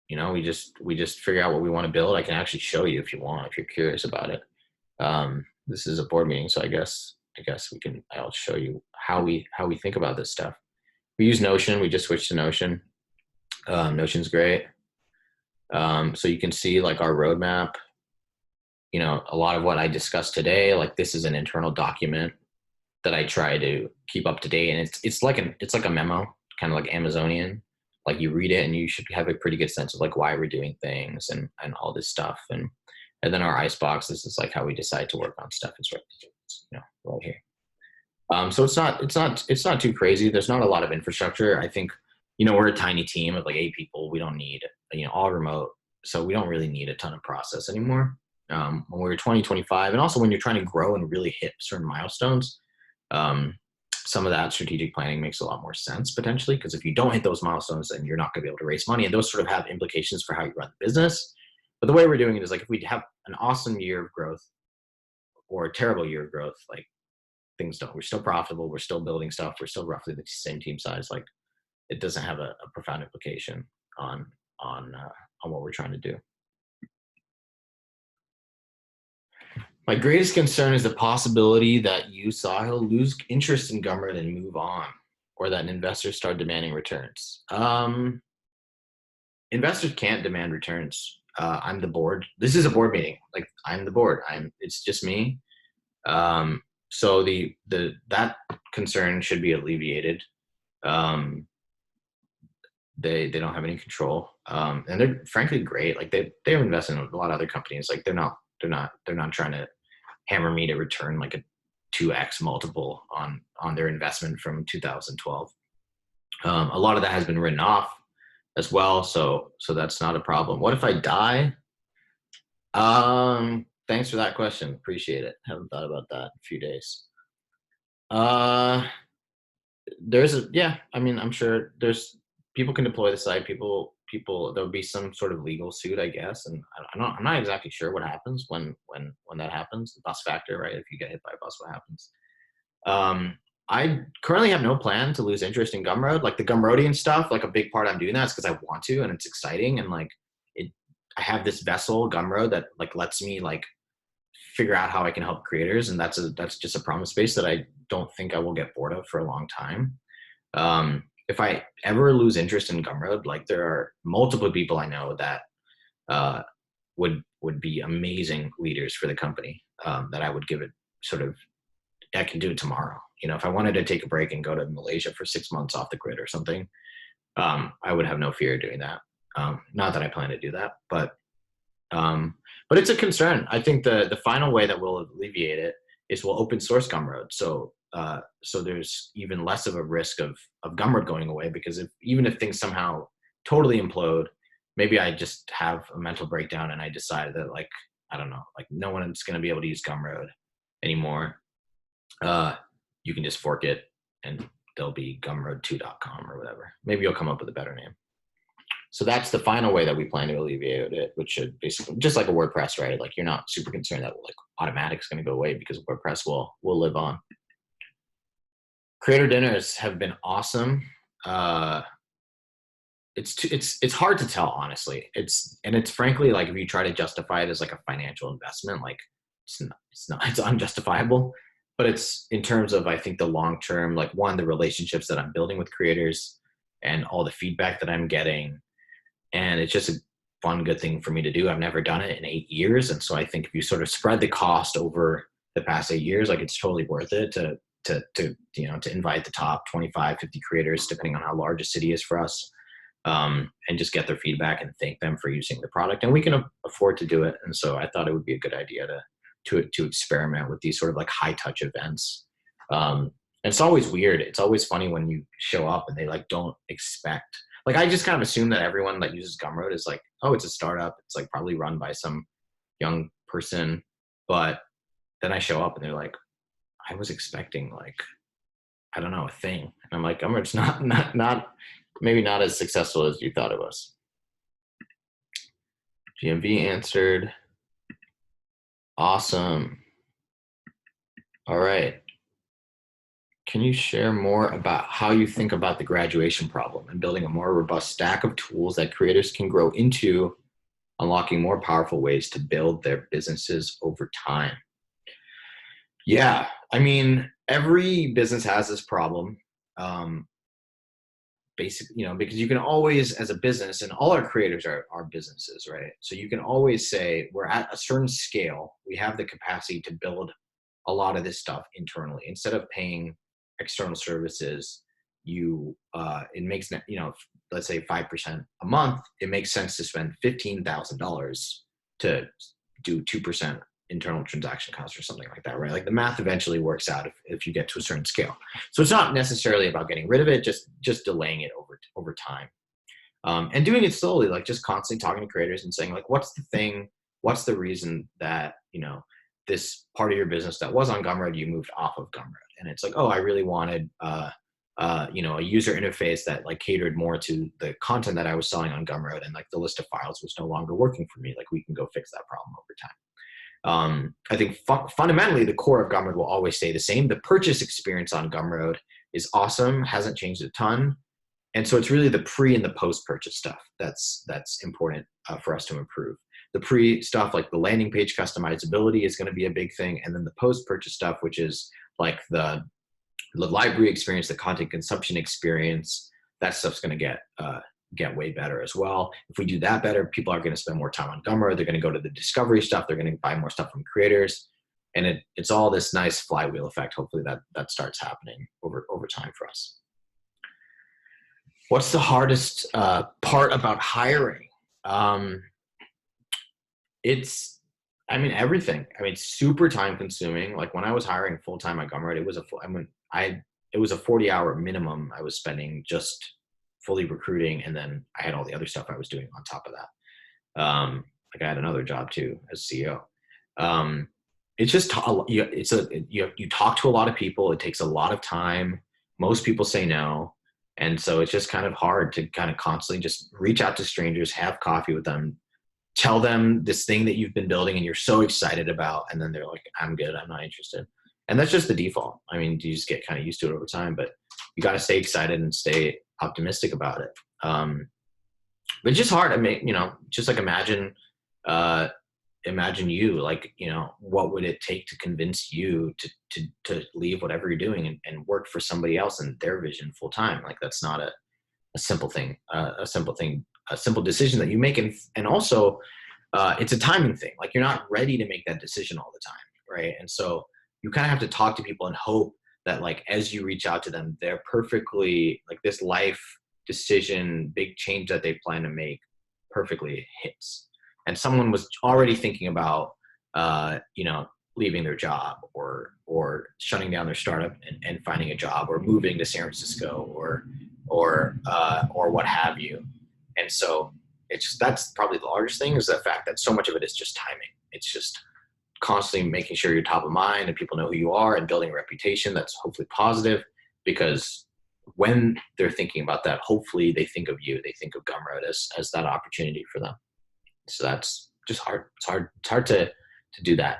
we just figure out what we want to build. I can actually show you if you want, if you're curious about it. This is a board meeting, so I guess I'll show you how we think about this stuff. We use Notion. We just switched to Notion. Notion's great. So you can see like our roadmap, a lot of what I discussed today, like this is an internal document that I try to keep up to date. And it's like a memo, kind of like Amazonian. Like you read it and you should have a pretty good sense of like why we're doing things and all this stuff. And And then our Icebox, this is like how we decide to work on stuff. It's right, right here. So it's not too crazy. There's not a lot of infrastructure. I think, we're a tiny team of like 8 people. We don't need, all remote. So we don't really need a ton of process anymore. When we're 2025, and also when you're trying to grow and really hit certain milestones, some of that strategic planning makes a lot more sense potentially, because if you don't hit those milestones, then you're not going to be able to raise money, and those sort of have implications for how you run the business. But the way we're doing it is like, if we have an awesome year of growth or a terrible year of growth, like we're still profitable, we're still building stuff, we're still roughly the same team size. Like it doesn't have a profound implication on what we're trying to do. My greatest concern is the possibility that you, Sahil, lose interest in Gumroad and move on, or that an investor start demanding returns. Investors can't demand returns. I'm the board. This is a board meeting. Like I'm the board. It's just me. So that concern should be alleviated. They don't have any control, and they're frankly great. Like they're investing in a lot of other companies. Like they're not trying to hammer me to return like a 2x multiple on their investment from 2012. A lot of that has been written off as well, so that's not a problem. What if I die? Thanks for that question. Appreciate it. Haven't thought about that in a few days. I'm sure there's people can deploy the site. People there'll be some sort of legal suit, I guess, and I'm not exactly sure what happens when that happens. The bus factor, right? If you get hit by a bus, what happens? I currently have no plan to lose interest in Gumroad. Like the Gumroadian stuff, like a big part I'm doing that is because I want to, and it's exciting, and like I have this vessel Gumroad that like lets me like figure out how I can help creators, and that's just a promise space that I don't think I will get bored of for a long time. If I ever lose interest in Gumroad, like there are multiple people I know that would be amazing leaders for the company, that I would give it sort of, I can do it tomorrow. If I wanted to take a break and go to Malaysia for 6 months off the grid or something, I would have no fear doing that. Not that I plan to do that, but it's a concern. I think the final way that we'll alleviate it is we'll open source Gumroad. So there's even less of a risk of Gumroad going away, because even if things somehow totally implode, maybe I just have a mental breakdown and I decide that like, I don't know, like no one's going to be able to use Gumroad anymore. You can just fork it and there'll be gumroad2.com or whatever. Maybe you'll come up with a better name. So that's the final way that we plan to alleviate it, which should basically just like a WordPress, right? Like you're not super concerned that like Automattic is going to go away, because WordPress will live on. Creator dinners have been awesome. It's hard to tell, honestly. It's frankly, like if you try to justify it as like a financial investment, like it's unjustifiable. But it's in terms of, I think, the long term, like one, the relationships that I'm building with creators and all the feedback that I'm getting. And it's just a fun, good thing for me to do. I've never done it in 8 years. And so I think if you sort of spread the cost over the past 8 years, like it's totally worth it to invite the top 25, 50 creators, depending on how large a city is for us, and just get their feedback and thank them for using the product. And we can afford to do it. And so I thought it would be a good idea to experiment with these sort of like high touch events. And it's always weird. It's always funny when you show up and they like don't expect, like I just kind of assume that everyone that uses Gumroad is like, oh, it's a startup. It's like probably run by some young person. But then I show up and they're like, I was expecting like, I don't know, a thing. And I'm like, Gumroad's not maybe not as successful as you thought it was. GMV answered. Awesome. All right. Can you share more about how you think about the graduation problem and building a more robust stack of tools that creators can grow into, unlocking more powerful ways to build their businesses over time? Yeah, I mean, every business has this problem. Basically, because you can always, as a business, and all our creators are businesses, right? So you can always say we're at a certain scale, we have the capacity to build a lot of this stuff internally instead of paying external services. It makes, let's say 5% a month, it makes sense to spend $15,000 to do 2% internal transaction costs or something like that, right? Like the math eventually works out if you get to a certain scale. So it's not necessarily about getting rid of it, just delaying it over time. And doing it slowly, like just constantly talking to creators and saying like, what's the reason that, this part of your business that was on Gumroad, you moved off of Gumroad? And it's like, oh, I really wanted, a user interface that like catered more to the content that I was selling on Gumroad, and like the list of files was no longer working for me. Like we can go fix that problem over time. I think fundamentally the core of Gumroad will always stay the same. The purchase experience on Gumroad is awesome, hasn't changed a ton. And so it's really the pre and the post-purchase stuff that's important for us to improve. The pre stuff, like the landing page customizability, is going to be a big thing. And then the post-purchase stuff, which is like the library experience, the content consumption experience, that stuff's going to get way better as well. If we do that better, people are going to spend more time on Gumroad. They're going to go to the discovery stuff. They're going to buy more stuff from creators. And it's all this nice flywheel effect. Hopefully that starts happening over time for us. What's the hardest part about hiring? It's everything. It's super time consuming. Like when I was hiring full time at Gumroad, it was a 40-hour minimum I was spending just fully recruiting, and then I had all the other stuff I was doing on top of that. Like I had another job too as CEO. It's just you talk to a lot of people. It takes a lot of time. Most people say no. And so it's just kind of hard to kind of constantly just reach out to strangers, have coffee with them, tell them this thing that you've been building and you're so excited about. And then they're like, I'm good, I'm not interested. And that's just the default. You just get kind of used to it over time, but you got to stay excited and stay optimistic about it. But it's just hard. Just like imagine you, like, what would it take to convince you to leave whatever you're doing and work for somebody else and their vision full time? Like that's not a simple thing, a simple decision that you make. And also it's a timing thing. Like you're not ready to make that decision all the time. Right. And so you kind of have to talk to people and hope that like, as you reach out to them, they're perfectly like this life decision, big change that they plan to make perfectly hits. And someone was already thinking about, leaving their job or shutting down their startup and finding a job, or moving to San Francisco or what have you. And so that's probably the largest thing, is the fact that so much of it is just timing. It's just constantly making sure you're top of mind and people know who you are, and building a reputation that's hopefully positive, because when they're thinking about that, hopefully they think of you, they think of Gumroad as that opportunity for them. So that's just hard. It's hard to do that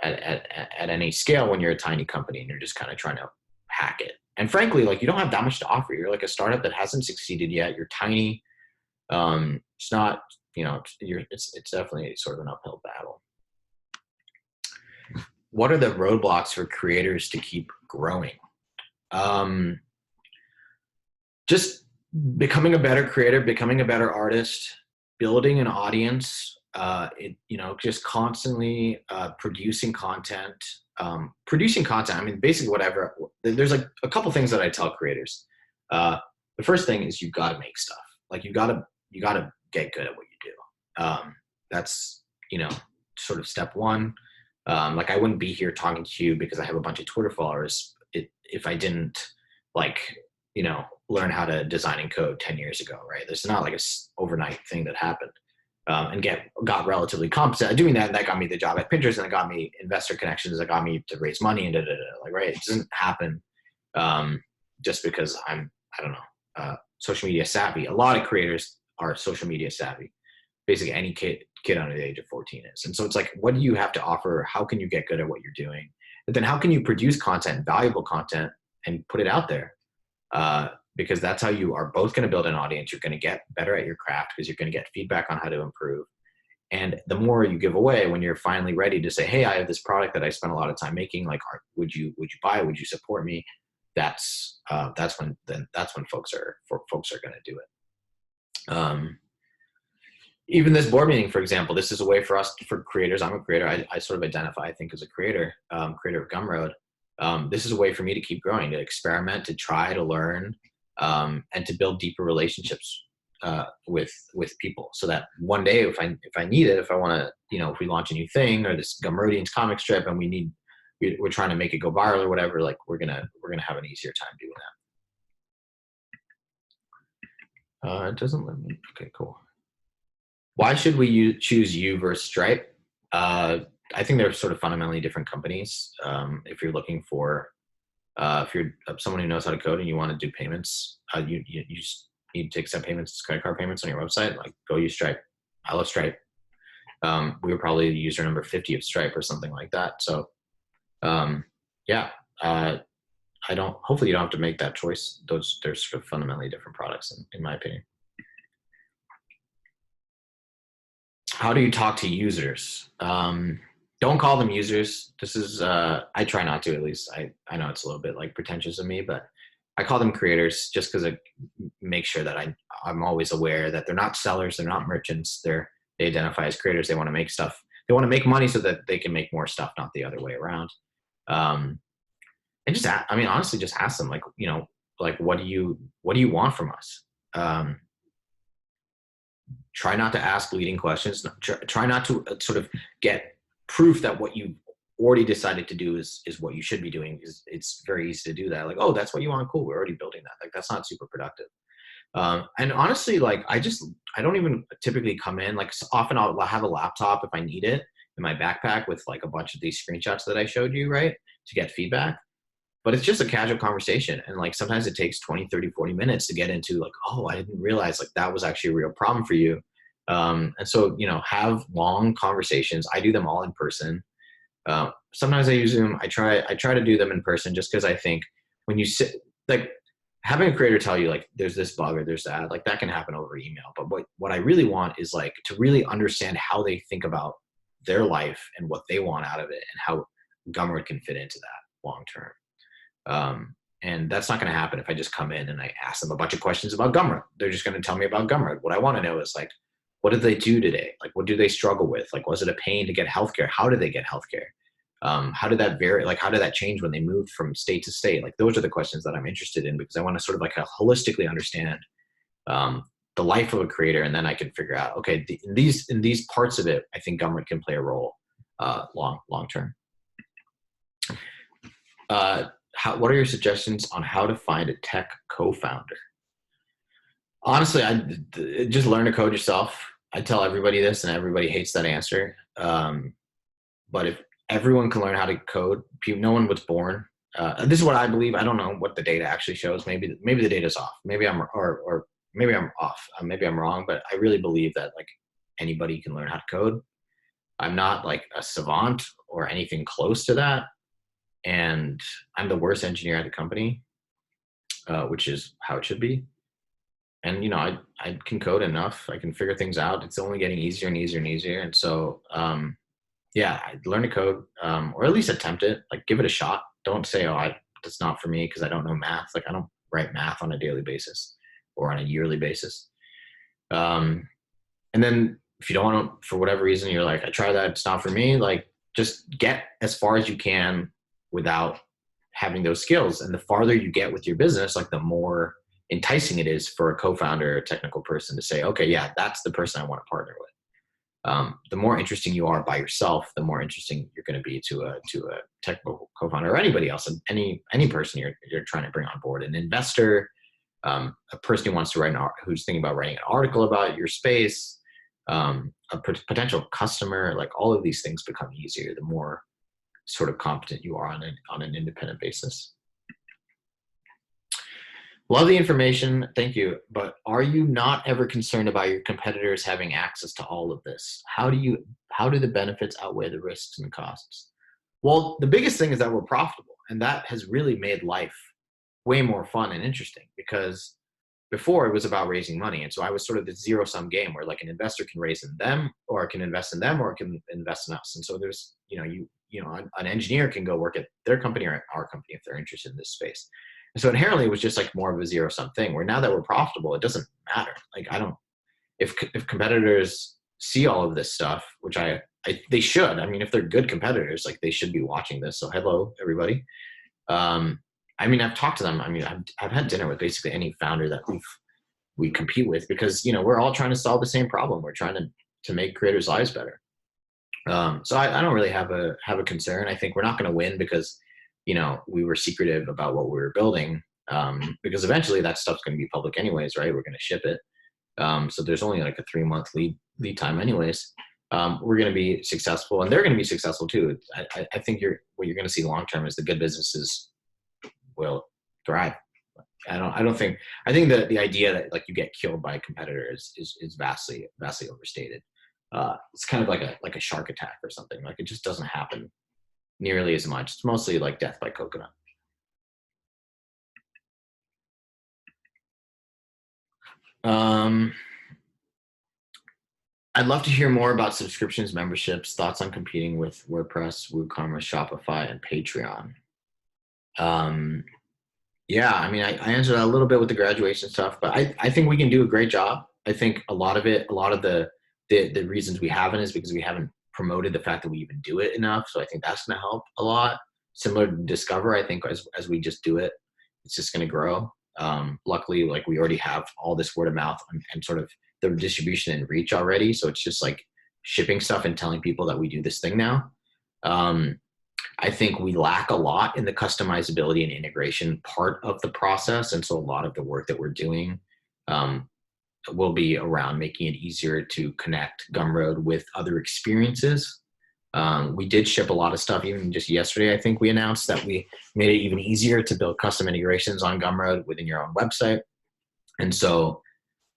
at any scale when you're a tiny company and you're just kind of trying to hack it. And frankly, like you don't have that much to offer. You're like a startup that hasn't succeeded yet. You're tiny. It's not, it's definitely sort of an uphill battle. What are the roadblocks for creators to keep growing? Just becoming a better creator, becoming a better artist, building an audience, just constantly producing content. Basically whatever. There's like a couple things that I tell creators. The first thing is you got to make stuff. Like you got to get good at what you do. That's, sort of step one. Like I wouldn't be here talking to you because I have a bunch of Twitter followers if I didn't learn how to design and code 10 years ago, right? There's not like a overnight thing that happened. And got relatively competent at doing that. And that got me the job at Pinterest, and it got me investor connections. That got me to raise money and like, right. It doesn't happen just because I'm, social media savvy. A lot of creators are social media savvy. Basically any kid under the age of 14 is. And so it's like, what do you have to offer? How can you get good at what you're doing? But then how can you produce content, valuable content, and put it out there? Because that's how you are both going to build an audience. You're going to get better at your craft because you're going to get feedback on how to improve. And the more you give away, when you're finally ready to say, hey, I have this product that I spent a lot of time making, like, would you buy, would you support me? That's when folks are going to do it. Even this board meeting, for example, this is a way for creators. I'm a creator. I sort of identify, I think, as a creator of Gumroad. This is a way for me to keep growing, to experiment, to try, to learn, and to build deeper relationships with people, so that one day if I need it, if I want to, if we launch a new thing or this Gumroadians comic strip and we're trying to make it go viral or whatever, like we're gonna have an easier time doing that. It doesn't let me. Okay, cool. Why should we choose you versus Stripe? I think they're sort of fundamentally different companies. If you're looking for, if you're someone who knows how to code and you want to do payments, you just need to accept payments, credit card payments on your website, like go use Stripe. I love Stripe. We were probably user number 50 of Stripe or something like that. So yeah, hopefully you don't have to make that choice. They're sort of fundamentally different products in my opinion. How do you talk to users? Don't call them users. This is, I try not to, at least. I know it's a little bit like pretentious of me, but I call them creators just because it makes sure that I'm always aware that they're not sellers, they're not merchants, they identify as creators. They want to make stuff. They want to make money so that they can make more stuff, not the other way around. And just, honestly, just ask them, like, what do you want from us? Try not to ask leading questions. Try not to sort of get proof that what you already decided to do is what you should be doing. It's very easy to do that. Like, oh, that's what you want. Cool. We're already building that. Like, that's not super productive. And honestly, like, I don't even typically come in. Like, often I'll have a laptop if I need it in my backpack with like a bunch of these screenshots that I showed you, right, to get feedback. But it's just a casual conversation. And like, sometimes it takes 20, 30, 40 minutes to get into like, oh, I didn't realize like that was actually a real problem for you. And so, have long conversations. I do them all in person. Sometimes I use Zoom. I try to do them in person just because I think when you sit, like, having a creator tell you like there's this bug or there's that, like that can happen over email. But what I really want is like to really understand how they think about their life and what they want out of it and how Gumroad can fit into that long term. And that's not going to happen if I just come in and I ask them a bunch of questions about Gumroad. They're just going to tell me about Gumroad. What I want to know is like, what did they do today? Like, what do they struggle with? Like, was it a pain to get healthcare? How did they get healthcare? How did that vary? Like, how did that change when they moved from state to state? Like, those are the questions that I'm interested in because I want to sort of like holistically understand the life of a creator, and then I can figure out, okay, in these parts of it, I think Gumroad can play a role long term. What are your suggestions on how to find a tech co-founder? Honestly, just learn to code yourself. I tell everybody this, and everybody hates that answer. But if everyone can learn how to code, no one was born. This is what I believe. I don't know what the data actually shows. Maybe the data's off. Maybe I'm or maybe I'm off. Maybe I'm wrong. But I really believe that like anybody can learn how to code. I'm not like a savant or anything close to that. And I'm the worst engineer at the company, which is how it should be. And, I can code enough. I can figure things out. It's only getting easier and easier and easier. And so, yeah, I'd learn to code, or at least attempt it. Like, give it a shot. Don't say, oh, that's not for me because I don't know math. Like, I don't write math on a daily basis or on a yearly basis. And then if you don't want to, for whatever reason, you're like, I tried that, it's not for me. Like, just get as far as you can without having those skills. And the farther you get with your business, like the more enticing it is for a co-founder or technical person to say, okay, yeah, that's the person I want to partner with. The more interesting you are by yourself, the more interesting you're going to be to a technical co-founder or anybody else, any person you're trying to bring on board, an investor, a person who wants to who's thinking about writing an article about your space, a potential customer. Like, all of these things become easier the more sort of competent you are on an independent basis. Love the information. Thank you. But are you not ever concerned about your competitors having access to all of this? How do the benefits outweigh the risks and costs? Well, the biggest thing is that we're profitable, and that has really made life way more fun and interesting, because before it was about raising money. And so I was sort of the zero-sum game where like an investor can raise in them, or it can invest in them, or it can invest in us. And so there's, an engineer can go work at their company or our company if they're interested in this space. And so inherently it was just like more of a zero-sum thing, where now that we're profitable, it doesn't matter. Like, if competitors see all of this stuff, which they should, if they're good competitors, like they should be watching this. So hello, everybody. I've talked to them. I've had dinner with basically any founder that we compete with, because we're all trying to solve the same problem. We're trying to make creators' lives better. So I don't really have a concern. I think we're not going to win because we were secretive about what we were building, because eventually that stuff's going to be public anyways, right? We're going to ship it. So there's only like a 3-month lead time anyways. We're going to be successful, and they're going to be successful too. I think what you're going to see long term is the good businesses will thrive. I think that the idea that like you get killed by a competitor is vastly overstated. It's kind of like a shark attack or something. Like, it just doesn't happen nearly as much. It's mostly like death by coconut. I'd love to hear more about subscriptions, memberships, thoughts on competing with WordPress, WooCommerce, Shopify, and Patreon. Yeah, I mean, I answered that a little bit with the graduation stuff, but I think we can do a great job. I think a lot of the reasons we haven't is because we haven't promoted the fact that we even do it enough. So I think that's going to help a lot. Similar to Discover, I think as we just do it, it's just going to grow. Luckily, like, we already have all this word of mouth and sort of the distribution and reach already. So it's just like shipping stuff and telling people that we do this thing now. I think we lack a lot in the customizability and integration part of the process. And so a lot of the work that we're doing will be around making it easier to connect Gumroad with other experiences. We did ship a lot of stuff. Even just yesterday, I think we announced that we made it even easier to build custom integrations on Gumroad within your own website. And so,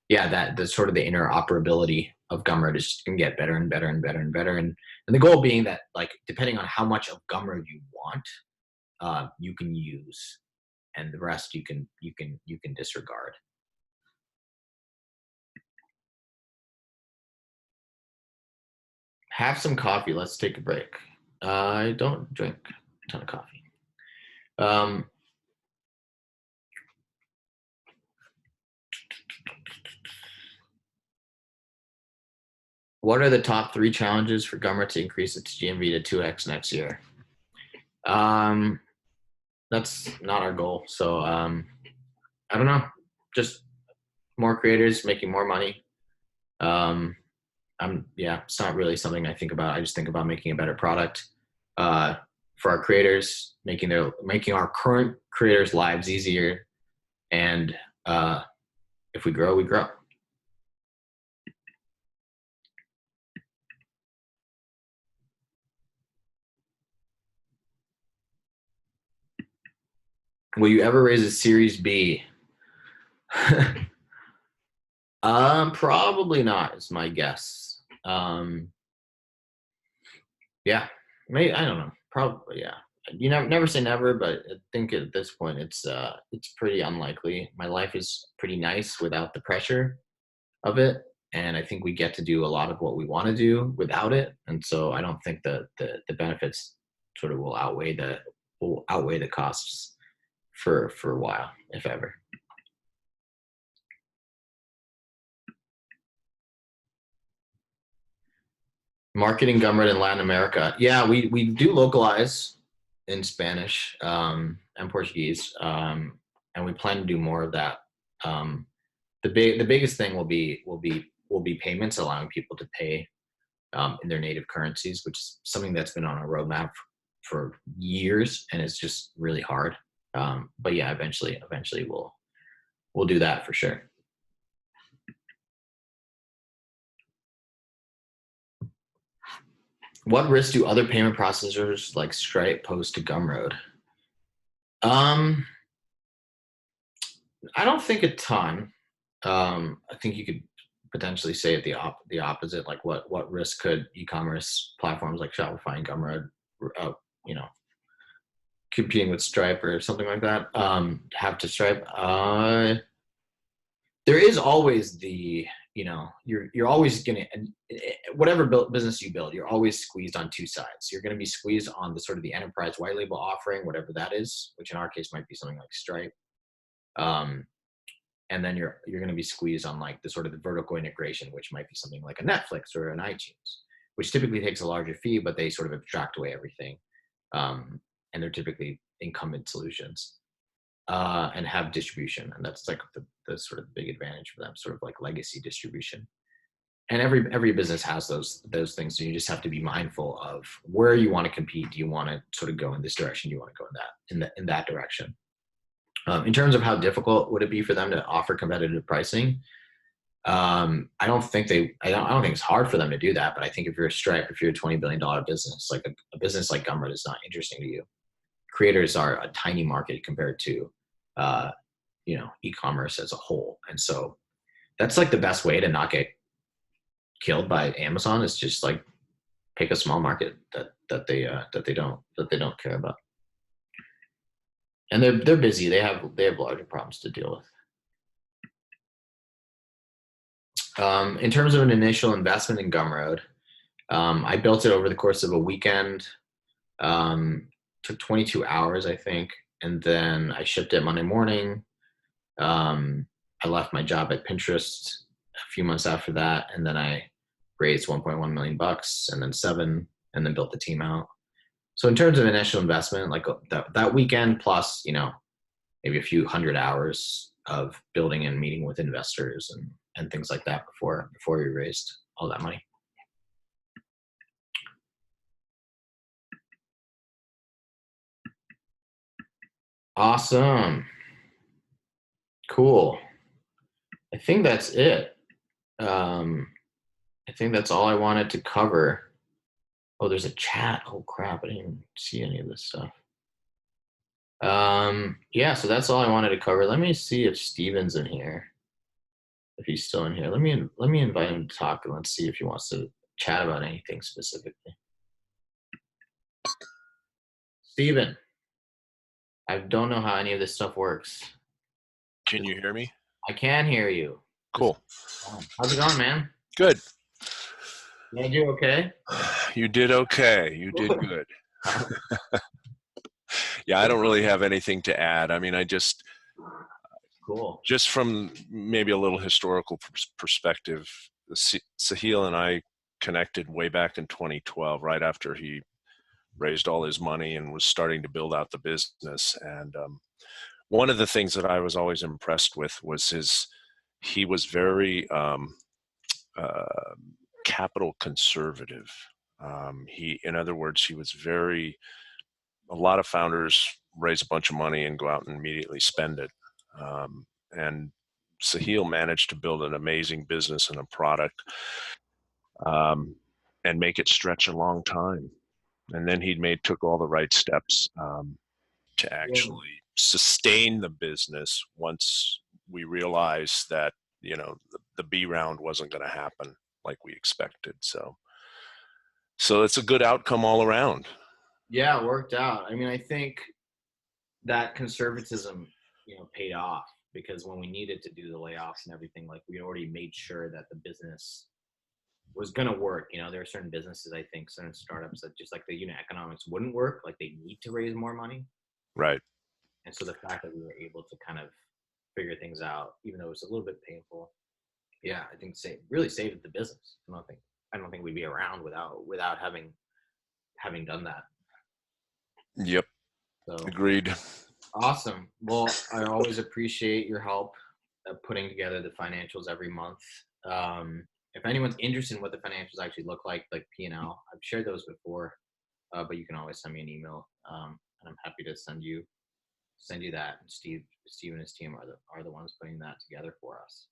yeah, the sort of the interoperability of Gumroad is just going to get better and better and better and better. And the goal being that, like, depending on how much of Gumroad you want, you can use, and the rest you can disregard. Have some coffee. Let's take a break. I don't drink a ton of coffee. What are the top 3 challenges for Gumroad to increase its GMV to 2x next year? That's not our goal. So I don't know. Just more creators making more money. It's not really something I think about. I just think about making a better product for our creators, making our current creators' lives easier, and if we grow, we grow. Will you ever raise a Series B? Probably not, is my guess. Yeah, maybe, I don't know. Probably, yeah. You never say never, but I think at this point it's pretty unlikely. My life is pretty nice without the pressure of it, and I think we get to do a lot of what we want to do without it. And so I don't think the benefits sort of will outweigh the costs for a while, if ever. Marketing Gumroad in Latin America. Yeah, we do localize in Spanish and Portuguese, and we plan to do more of that. The biggest thing will be payments, allowing people to pay in their native currencies, which is something that's been on our roadmap for years, and it's just really hard. But yeah, eventually we'll do that for sure. What risks do other payment processors like Stripe pose to Gumroad? I don't think a ton. I think you could potentially say it the opposite. Like, what risk could e-commerce platforms like Shopify and Gumroad, competing with Stripe or something like that, have to Stripe? There is always you're always gonna, whatever business you build, you're always squeezed on 2 sides. You're going to be squeezed on the sort of the enterprise white label offering, whatever that is, which in our case might be something like Stripe. And then you're going to be squeezed on like the sort of the vertical integration, which might be something like a Netflix or an iTunes, which typically takes a larger fee, but they sort of abstract away everything. And they're typically incumbent solutions. and have distribution. And that's like the sort of big advantage for them, sort of like legacy distribution. And every business has those things. So you just have to be mindful of where you want to compete. Do you want to sort of go in this direction? Do you want to go in that direction? In terms of how difficult would it be for them to offer competitive pricing? I don't think it's hard for them to do that, but I think if you're a Stripe, if you're a $20 billion business, like a business like Gumroad is not interesting to you. Creators are a tiny market compared to, e-commerce as a whole. And so that's like the best way to not get killed by Amazon is just like pick a small market that they don't care about. And they're busy. They have larger problems to deal with. In terms of an initial investment in Gumroad, I built it over the course of a weekend. Took 22 hours, I think, and then I shipped it Monday morning. I left my job at Pinterest a few months after that, and then I raised $1.1 million, and then $7 million, and then built the team out. So in terms of initial investment, like that weekend plus, maybe a few hundred hours of building and meeting with investors and things like that before we raised all that money. Awesome. Cool. I think that's it. I think that's all I wanted to cover. Oh, there's a chat. Oh crap, I didn't even see any of this stuff. Yeah, so that's all I wanted to cover. Let me see if Steven's in here. If he's still in here. Let me invite him to talk, and let's see if he wants to chat about anything specifically. Steven, I don't know how any of this stuff works. Can you hear me? I can hear you. Cool. How's it going, man? Good. Did I do okay? You did okay. You did good. Yeah, I don't really have anything to add. I mean, Cool. Just from maybe a little historical perspective, Sahil and I connected way back in 2012, right after he raised all his money and was starting to build out the business. And one of the things that I was always impressed with was he was very capital conservative. In other words, he was a lot of founders raise a bunch of money and go out and immediately spend it. And Sahil managed to build an amazing business and a product and make it stretch a long time. And then he took all the right steps to actually sustain the business once we realized that, the B round wasn't going to happen like we expected. So it's a good outcome all around. Yeah, it worked out. I mean, I think that conservatism, paid off, because when we needed to do the layoffs and everything, like we already made sure that the business was going to work. There are certain businesses, I think, certain startups that just like the unit economics wouldn't work. Like they need to raise more money. Right. And so the fact that we were able to kind of figure things out, even though it was a little bit painful, yeah, I think really saved the business. I don't think we'd be around without having done that. Yep. So, agreed. Awesome. Well, I always appreciate your help putting together the financials every month. If anyone's interested in what the financials actually look like P&L, I've shared those before, but you can always send me an email, and I'm happy to send you that. And Steve and his team are the ones putting that together for us.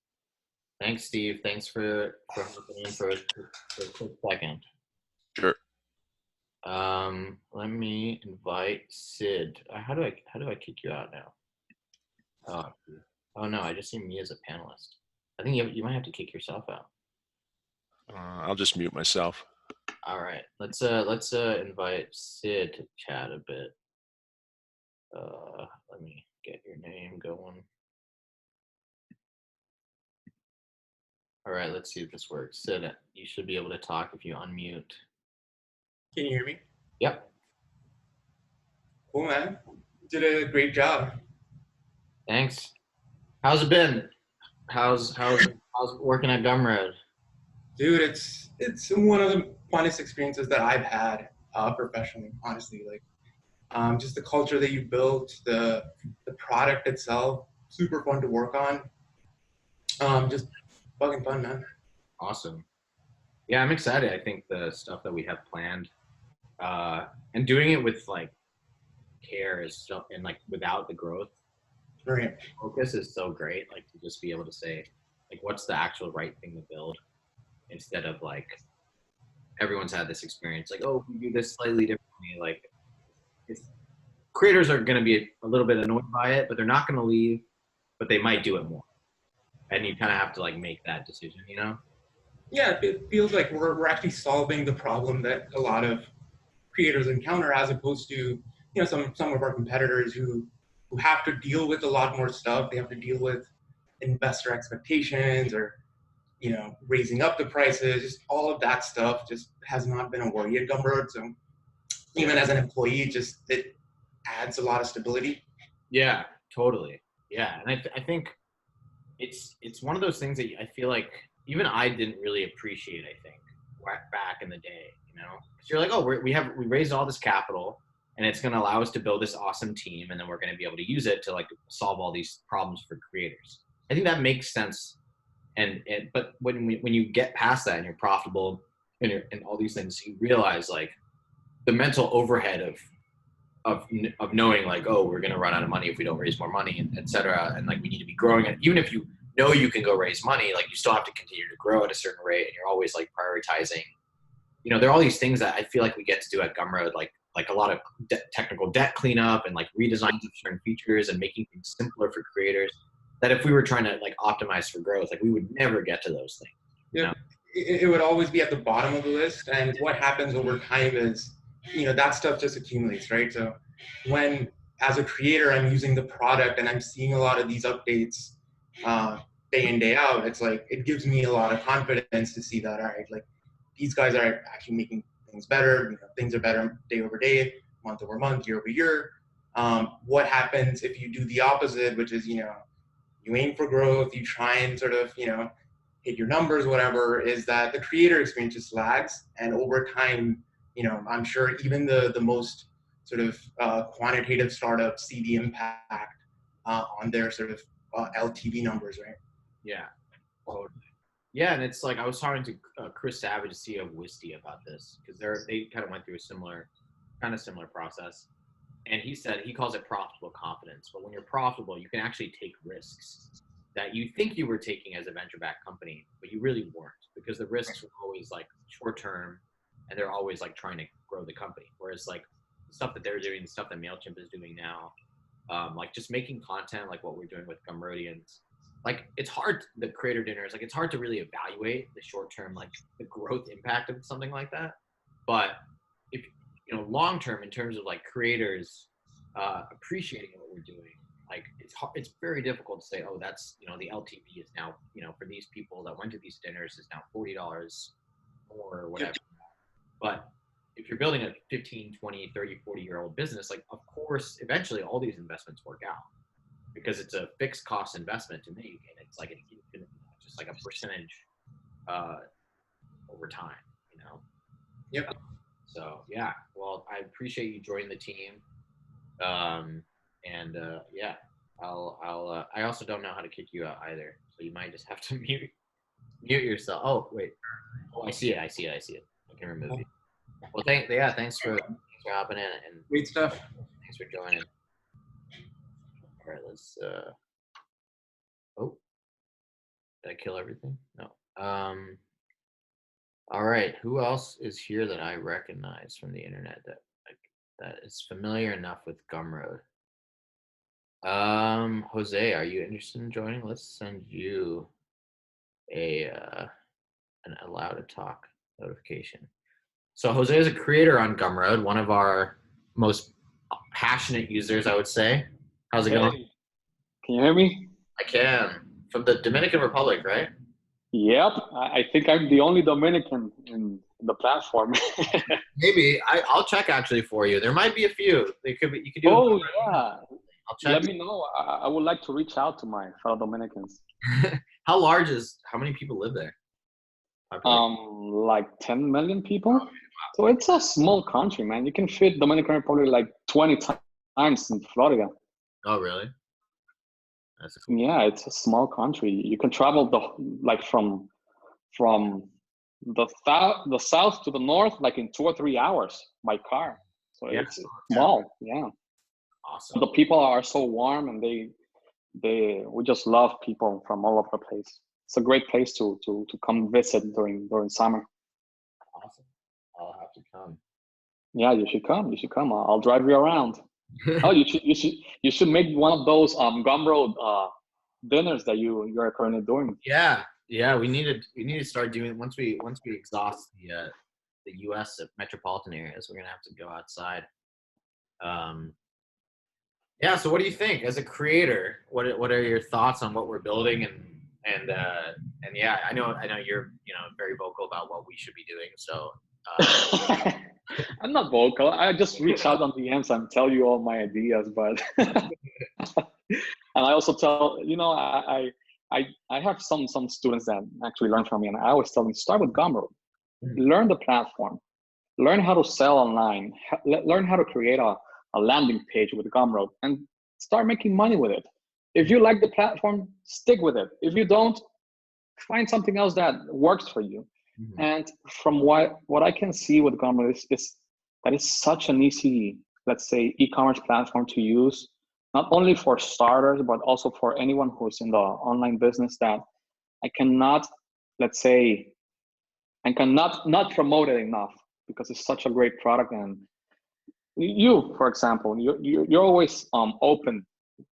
Thanks, Steve. Thanks for hopping in for a quick second. Sure. Let me invite Sid. How do I kick you out now? Oh no, I just see me as a panelist. I think you might have to kick yourself out. I'll just mute myself. All right. Let's invite Sid to chat a bit. Let me get your name going. All right, let's see if this works. Sid, you should be able to talk if you unmute. Can you hear me? Yep. Cool, man. You did a great job. Thanks. How's it been? How's working at Gumroad? Dude, it's one of the funnest experiences that I've had professionally, honestly. Like, just the culture that you built, the product itself, super fun to work on. Just fucking fun, man. Awesome. Yeah, I'm excited. I think the stuff that we have planned, and doing it with like care is so, and like without the growth Right. focus is so great. Like to just be able to say, like, what's the actual right thing to build instead of like everyone's had this experience, like, oh, we do this slightly differently. Like, it's, creators are going to be a little bit annoyed by it, but they're not going to leave, but they might do it more. And you kind of have to like make that decision, you know? Yeah, it feels like we're actually solving the problem that a lot of creators encounter, as opposed to some of our competitors who have to deal with a lot more stuff. They have to deal with investor expectations, or raising up the prices. Just all of that stuff just has not been a worry at Gumroad. So even as an employee, just it adds a lot of stability. Yeah, totally. Yeah, and I think it's one of those things that I feel like even I didn't really appreciate. I think back in the day, you know, because you're like, oh, we raised all this capital, and it's going to allow us to build this awesome team, and then we're going to be able to use it to like solve all these problems for creators. I think that makes sense. And but when you get past that and you're profitable and all these things, you realize like the mental overhead of knowing like, oh, we're going to run out of money if we don't raise more money, and et cetera. And like, we need to be growing it. Even if you know you can go raise money, like you still have to continue to grow at a certain rate, and you're always like prioritizing. You know, there are all these things that I feel like we get to do at Gumroad, like a lot of technical debt cleanup and like redesigns of certain features and making things simpler for creators, that if we were trying to like optimize for growth, like we would never get to those things. Yeah, it would always be at the bottom of the list. And what happens over time is, that stuff just accumulates, right? So when, as a creator, I'm using the product and I'm seeing a lot of these updates day in, day out, it's like, it gives me a lot of confidence to see that, all right, like these guys are actually making things better. Things are better day over day, month over month, year over year. What happens if you do the opposite, which is, you aim for growth, you try and sort of, hit your numbers, whatever, is that the creator experience just lags. And over time, I'm sure even the most sort of quantitative startups see the impact on their sort of LTV numbers, right? Yeah, totally. Yeah, and it's like I was talking to Chris Savage, CEO of Wisty, about this because they kind of went through a similar process, and he said he calls it profitable confidence. But when you're profitable, you can actually take risks that you think you were taking as a venture-backed company, but you really weren't, because the risks were always like short-term, and they're always like trying to grow the company. Whereas like the stuff that they're doing, the stuff that MailChimp is doing now, like just making content like what we're doing with Gumroadians, like it's hard, the creator dinners, like it's hard to really evaluate the short-term, like the growth impact of something like that. But if, long term, in terms of like creators appreciating what we're doing, like it's very difficult to say, oh, that's, the LTV is now, for these people that went to these dinners is now $40 more or whatever. But if you're building a 15, 20, 30, 40-year-old business, like of course, eventually all these investments work out, because it's a fixed cost investment to make, and it's like just like a percentage over time, Yep. So yeah, well, I appreciate you joining the team, yeah, I also don't know how to kick you out either, so you might just have to mute yourself. Oh wait, I see it. I can remove you. Well, thanks for hopping in, and Great stuff. thanks for joining. All right, let's. Oh, did I kill everything? No. All right, who else is here that I recognize from the internet that is familiar enough with Gumroad? Jose, are you interested in joining? Let's send you an allow to talk notification. So Jose is a creator on Gumroad, one of our most passionate users, I would say. How's it going? Can you hear me? I can. From the Dominican Republic, right? Yep. I think I'm the only Dominican in the platform. Maybe. I'll check actually for you. There might be a few. You could do. Oh, yeah. I'll check. Let me know. I would like to reach out to my fellow Dominicans. How many people live there? Like 10 million people. So it's a small country, man. You can fit Dominican Republic like 20 times in Florida. Oh, really? That's cool. Yeah, it's a small country. You can travel like from the south to the north like in 2 or 3 hours by car. So Yeah. it's small. Yeah. Awesome. The people are so warm, and we just love people from all over the place. It's a great place to come visit during summer. Awesome. I'll have to come. Yeah, you should come. You should come. I'll drive you around. Oh, you should make one of those Gumroad dinners that you're currently doing. Yeah. We need to start doing once we exhaust the U.S. metropolitan areas. We're gonna have to go outside. Yeah. So what do you think as a creator? What are your thoughts on what we're building and yeah, I know you're very vocal about what we should be doing. So I'm not vocal. I just reach out on DMs and tell you all my ideas, but and I also tell I have some students that actually learn from me, and I always tell them start with Gumroad, learn the platform, learn how to sell online, learn how to create a landing page with Gumroad, and start making money with it. If you like the platform, stick with it. If you don't, find something else that works for you. Mm-hmm. And from what I can see with Gumroad is that it's such an easy, let's say, e-commerce platform to use, not only for starters, but also for anyone who's in the online business, that I cannot, let's say, I cannot not promote it enough because it's such a great product. And you, for example, you're always open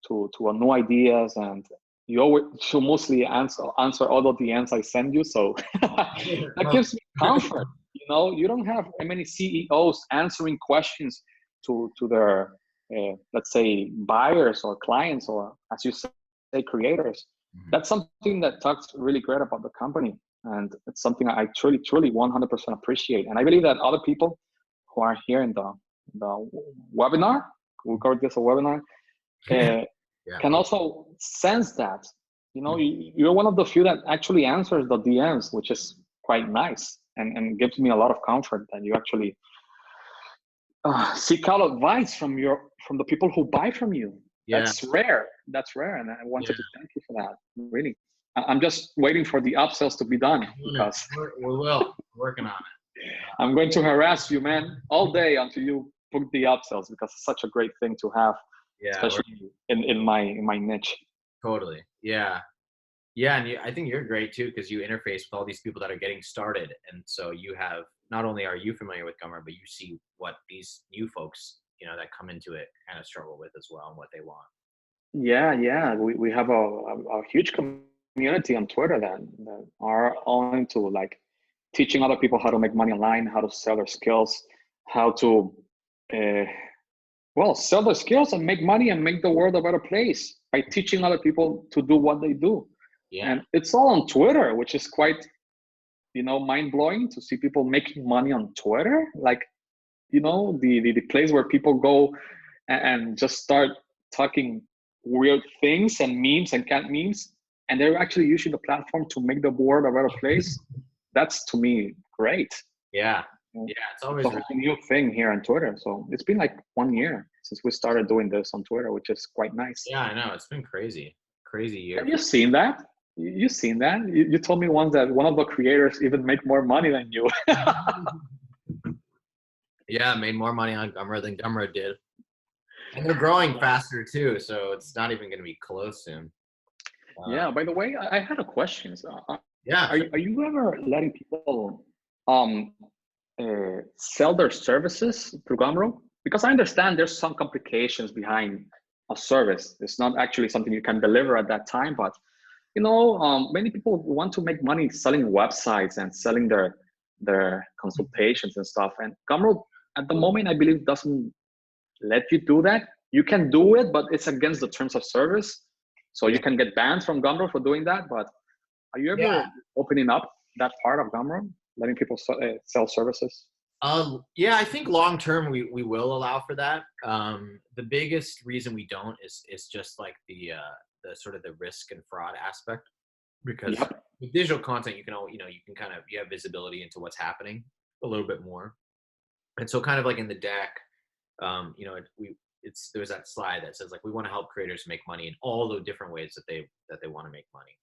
to new ideas, and you always should mostly answer all of the DMs I send you. So that gives me comfort. You don't have many CEOs answering questions to their let's say buyers or clients, or as you say, creators. Mm-hmm. That's something that talks really great about the company, and it's something I truly 100% appreciate. And I believe that other people who are here in the webinar, we call this a webinar, can also sense that. You're one of the few that actually answers the DMs, which is quite nice, and gives me a lot of comfort that you actually seek out advice from the people who buy from you. Yeah. That's rare, and I wanted to thank you for that. Really, I'm just waiting for the upsells to be done, because we will. We're working on it. I'm going to harass you, man, all day until you book the upsells, because it's such a great thing to have, especially in my niche. Totally. Yeah. And I think you're great too, because you interface with all these people that are getting started, and so you have, not only are you familiar with Gumroad, but you see what these new folks that come into it kind of struggle with as well, and what they want. Yeah. We have a huge community on Twitter that are all into like teaching other people how to make money online, how to sell their skills, how to sell their skills and make money and make the world a better place by teaching other people to do what they do. Yeah. And it's all on Twitter, which is quite, mind-blowing to see people making money on Twitter. Like, the place where people go and just start talking weird things and memes and cat memes, and they're actually using the platform to make the world a better place. That's, to me, great. Yeah. It's always a new thing here on Twitter. So it's been like 1 year since we started doing this on Twitter, which is quite nice. Yeah, I know. It's been crazy year. Have you seen that? You've seen that? You told me once that one of the creators even make more money than you. Yeah, made more money on Gumroad than Gumroad did. And they're growing faster too, so it's not even going to be close soon. Yeah, by the way, I had a question. Yeah. Are you ever letting people sell their services through Gumroad? Because I understand there's some complications behind a service. It's not actually something you can deliver at that time, but many people want to make money selling websites and selling their consultations and stuff. And Gumroad, at the moment, I believe doesn't let you do that. You can do it, but it's against the terms of service. So you can get banned from Gumroad for doing that. But are you ever opening up that part of Gumroad, letting people sell services? Yeah, I think long term we will allow for that. The biggest reason we don't is just like the sort of the risk and fraud aspect, because with digital content you can you have visibility into what's happening a little bit more. And so kind of like in the deck, you know, there's that slide that says like we want to help creators make money in all the different ways that they want to make money.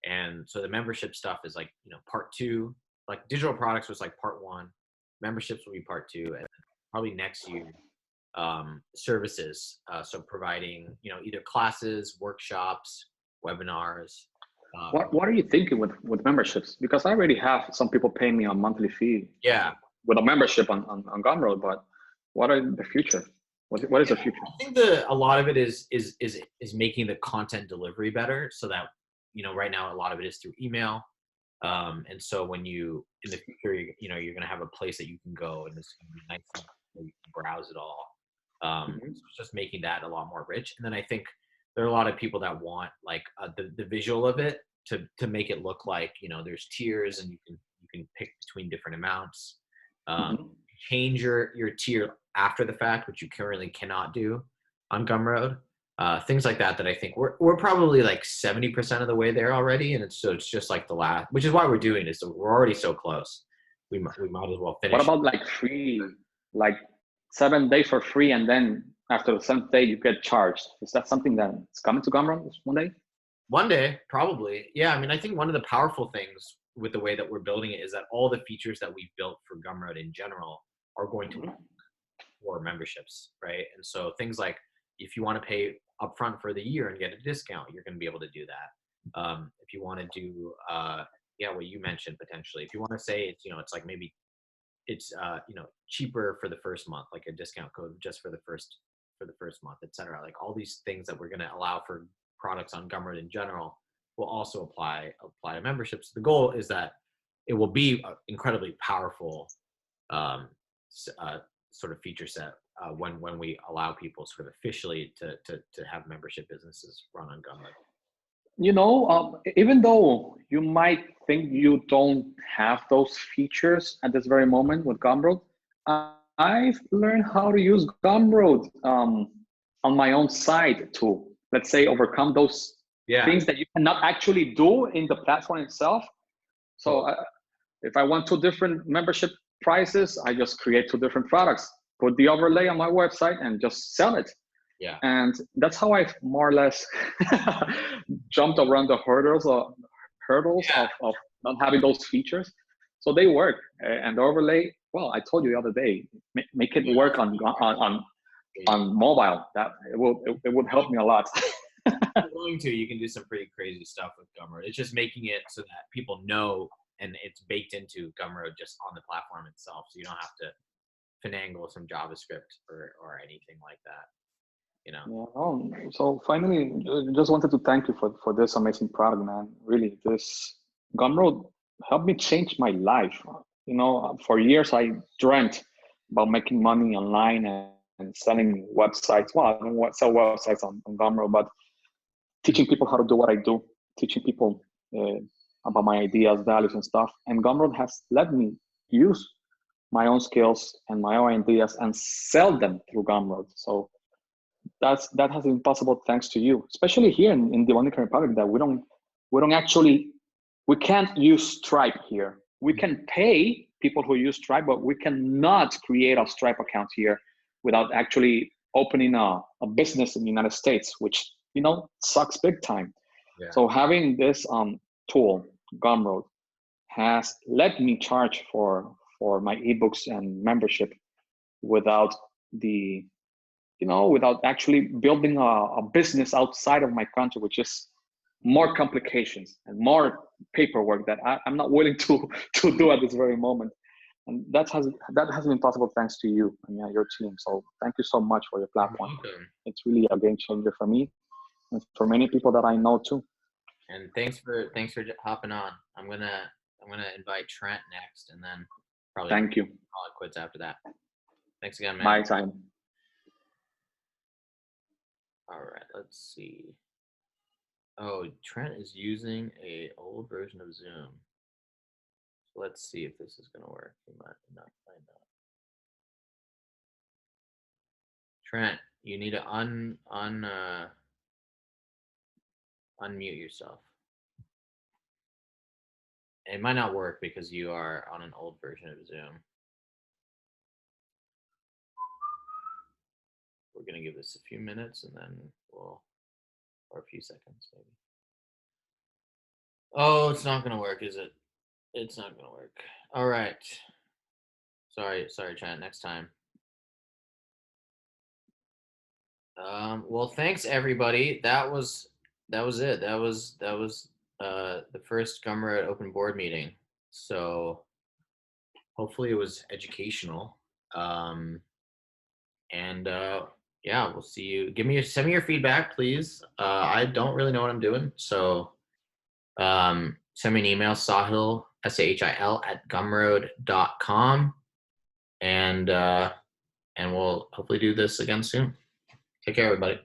And so the membership stuff is like, you know, part two. Like digital products was like part one, memberships will be part two, and probably next year services. So providing, you know, either classes, workshops, webinars. What are you thinking with memberships? Because I already have some people paying me a monthly fee Yeah, with a membership on Gumroad, but what are the future? What is the future? I think a lot of it is making the content delivery better, so that, you know, right now a lot of it is through email. And so when you in the future, you know, you're going to have a place that you can go and it's going to be nice and you can browse it all. So it's just making that a lot more rich. And then I think there are a lot of people that want like the visual of it to make it look like, you know, there's tiers and you can pick between different amounts. Change your tier after the fact, which you currently cannot do on Gumroad. Things like that I think we're probably like 70% of the way there already, and it's just like the last, which is why we're doing it. So we're already so close. We might as well finish. What about like free, like 7 days for free, and then after the 7th day you get charged? Is that something that's coming to Gumroad one day? One day, probably. Yeah, I mean, I think one of the powerful things with the way that we're building it is that all the features that we've built for Gumroad in general are going to work for memberships, right? And so things like if you want to pay upfront for the year and get a discount, you're going to be able to do that. If you want to do, yeah, what you mentioned potentially, if you want to say it's, you know, it's like maybe it's, you know, cheaper for the first month, like a discount code just for the first month, etc. Like all these things that we're going to allow for products on Gumroad in general will also apply to memberships. The goal is that it will be an incredibly powerful sort of feature set when we allow people sort of officially to have membership businesses run on Gumroad. You know, even though you might think you don't have those features at this very moment with Gumroad, I've learned how to use Gumroad on my own side to, let's say, overcome those things that you cannot actually do in the platform itself. So if I want 2 different membership prices, I just create 2 different products, put the overlay on my website and just sell it. Yeah. And that's how I've more or less jumped around the hurdles of not having those features. So they work. And the overlay, well, I told you the other day, make it work on mobile. That it would help me a lot. You can do some pretty crazy stuff with Gumroad. It's just making it so that people know and it's baked into Gumroad just on the platform itself. So you don't have to finagle some JavaScript or anything like that. You know. Yeah, oh, so finally, just wanted to thank you for this amazing product, man. Really, this Gumroad helped me change my life. You know, for years I dreamt about making money online and selling websites. Well, I don't sell websites on Gumroad, but teaching people how to do what I do, teaching people about my ideas, values, and stuff. And Gumroad has let me use my own skills and my own ideas and sell them through Gumroad. So that has been possible thanks to you, especially here in the Dominican Republic, that we can't use Stripe here. We can pay people who use Stripe, but we cannot create a Stripe account here without actually opening a business in the United States, which, you know, sucks big time. Yeah. So having this tool, Gumroad, has let me charge for my ebooks and membership without without actually building a business outside of my country, which is more complications and more paperwork that I'm not willing to do at this very moment. And that has been possible thanks to you and your team. So thank you so much for your platform. It's really a game changer for me and for many people that I know too. And thanks for hopping on. I'm gonna invite Trent next, and then probably thank you. Call it quits after that. Thanks again, man. My time. All right, let's see. Oh, Trent is using a old version of Zoom. So let's see if this is gonna work. He might not find out. Trent, you need to unmute yourself. It might not work because you are on an old version of Zoom. going to give this a few minutes and then we'll, or a few seconds maybe. Oh, it's not going to work, is it? It's not going to work. All right. Sorry, chat. Next time. Well, thanks everybody. That was it. That was the first Gumroad open board meeting. So hopefully it was educational. Yeah, we'll see you. Send me your feedback, please. I don't really know what I'm doing, so send me an email, Sahil, Sahil @gumroad.com, and we'll hopefully do this again soon. Take care, everybody.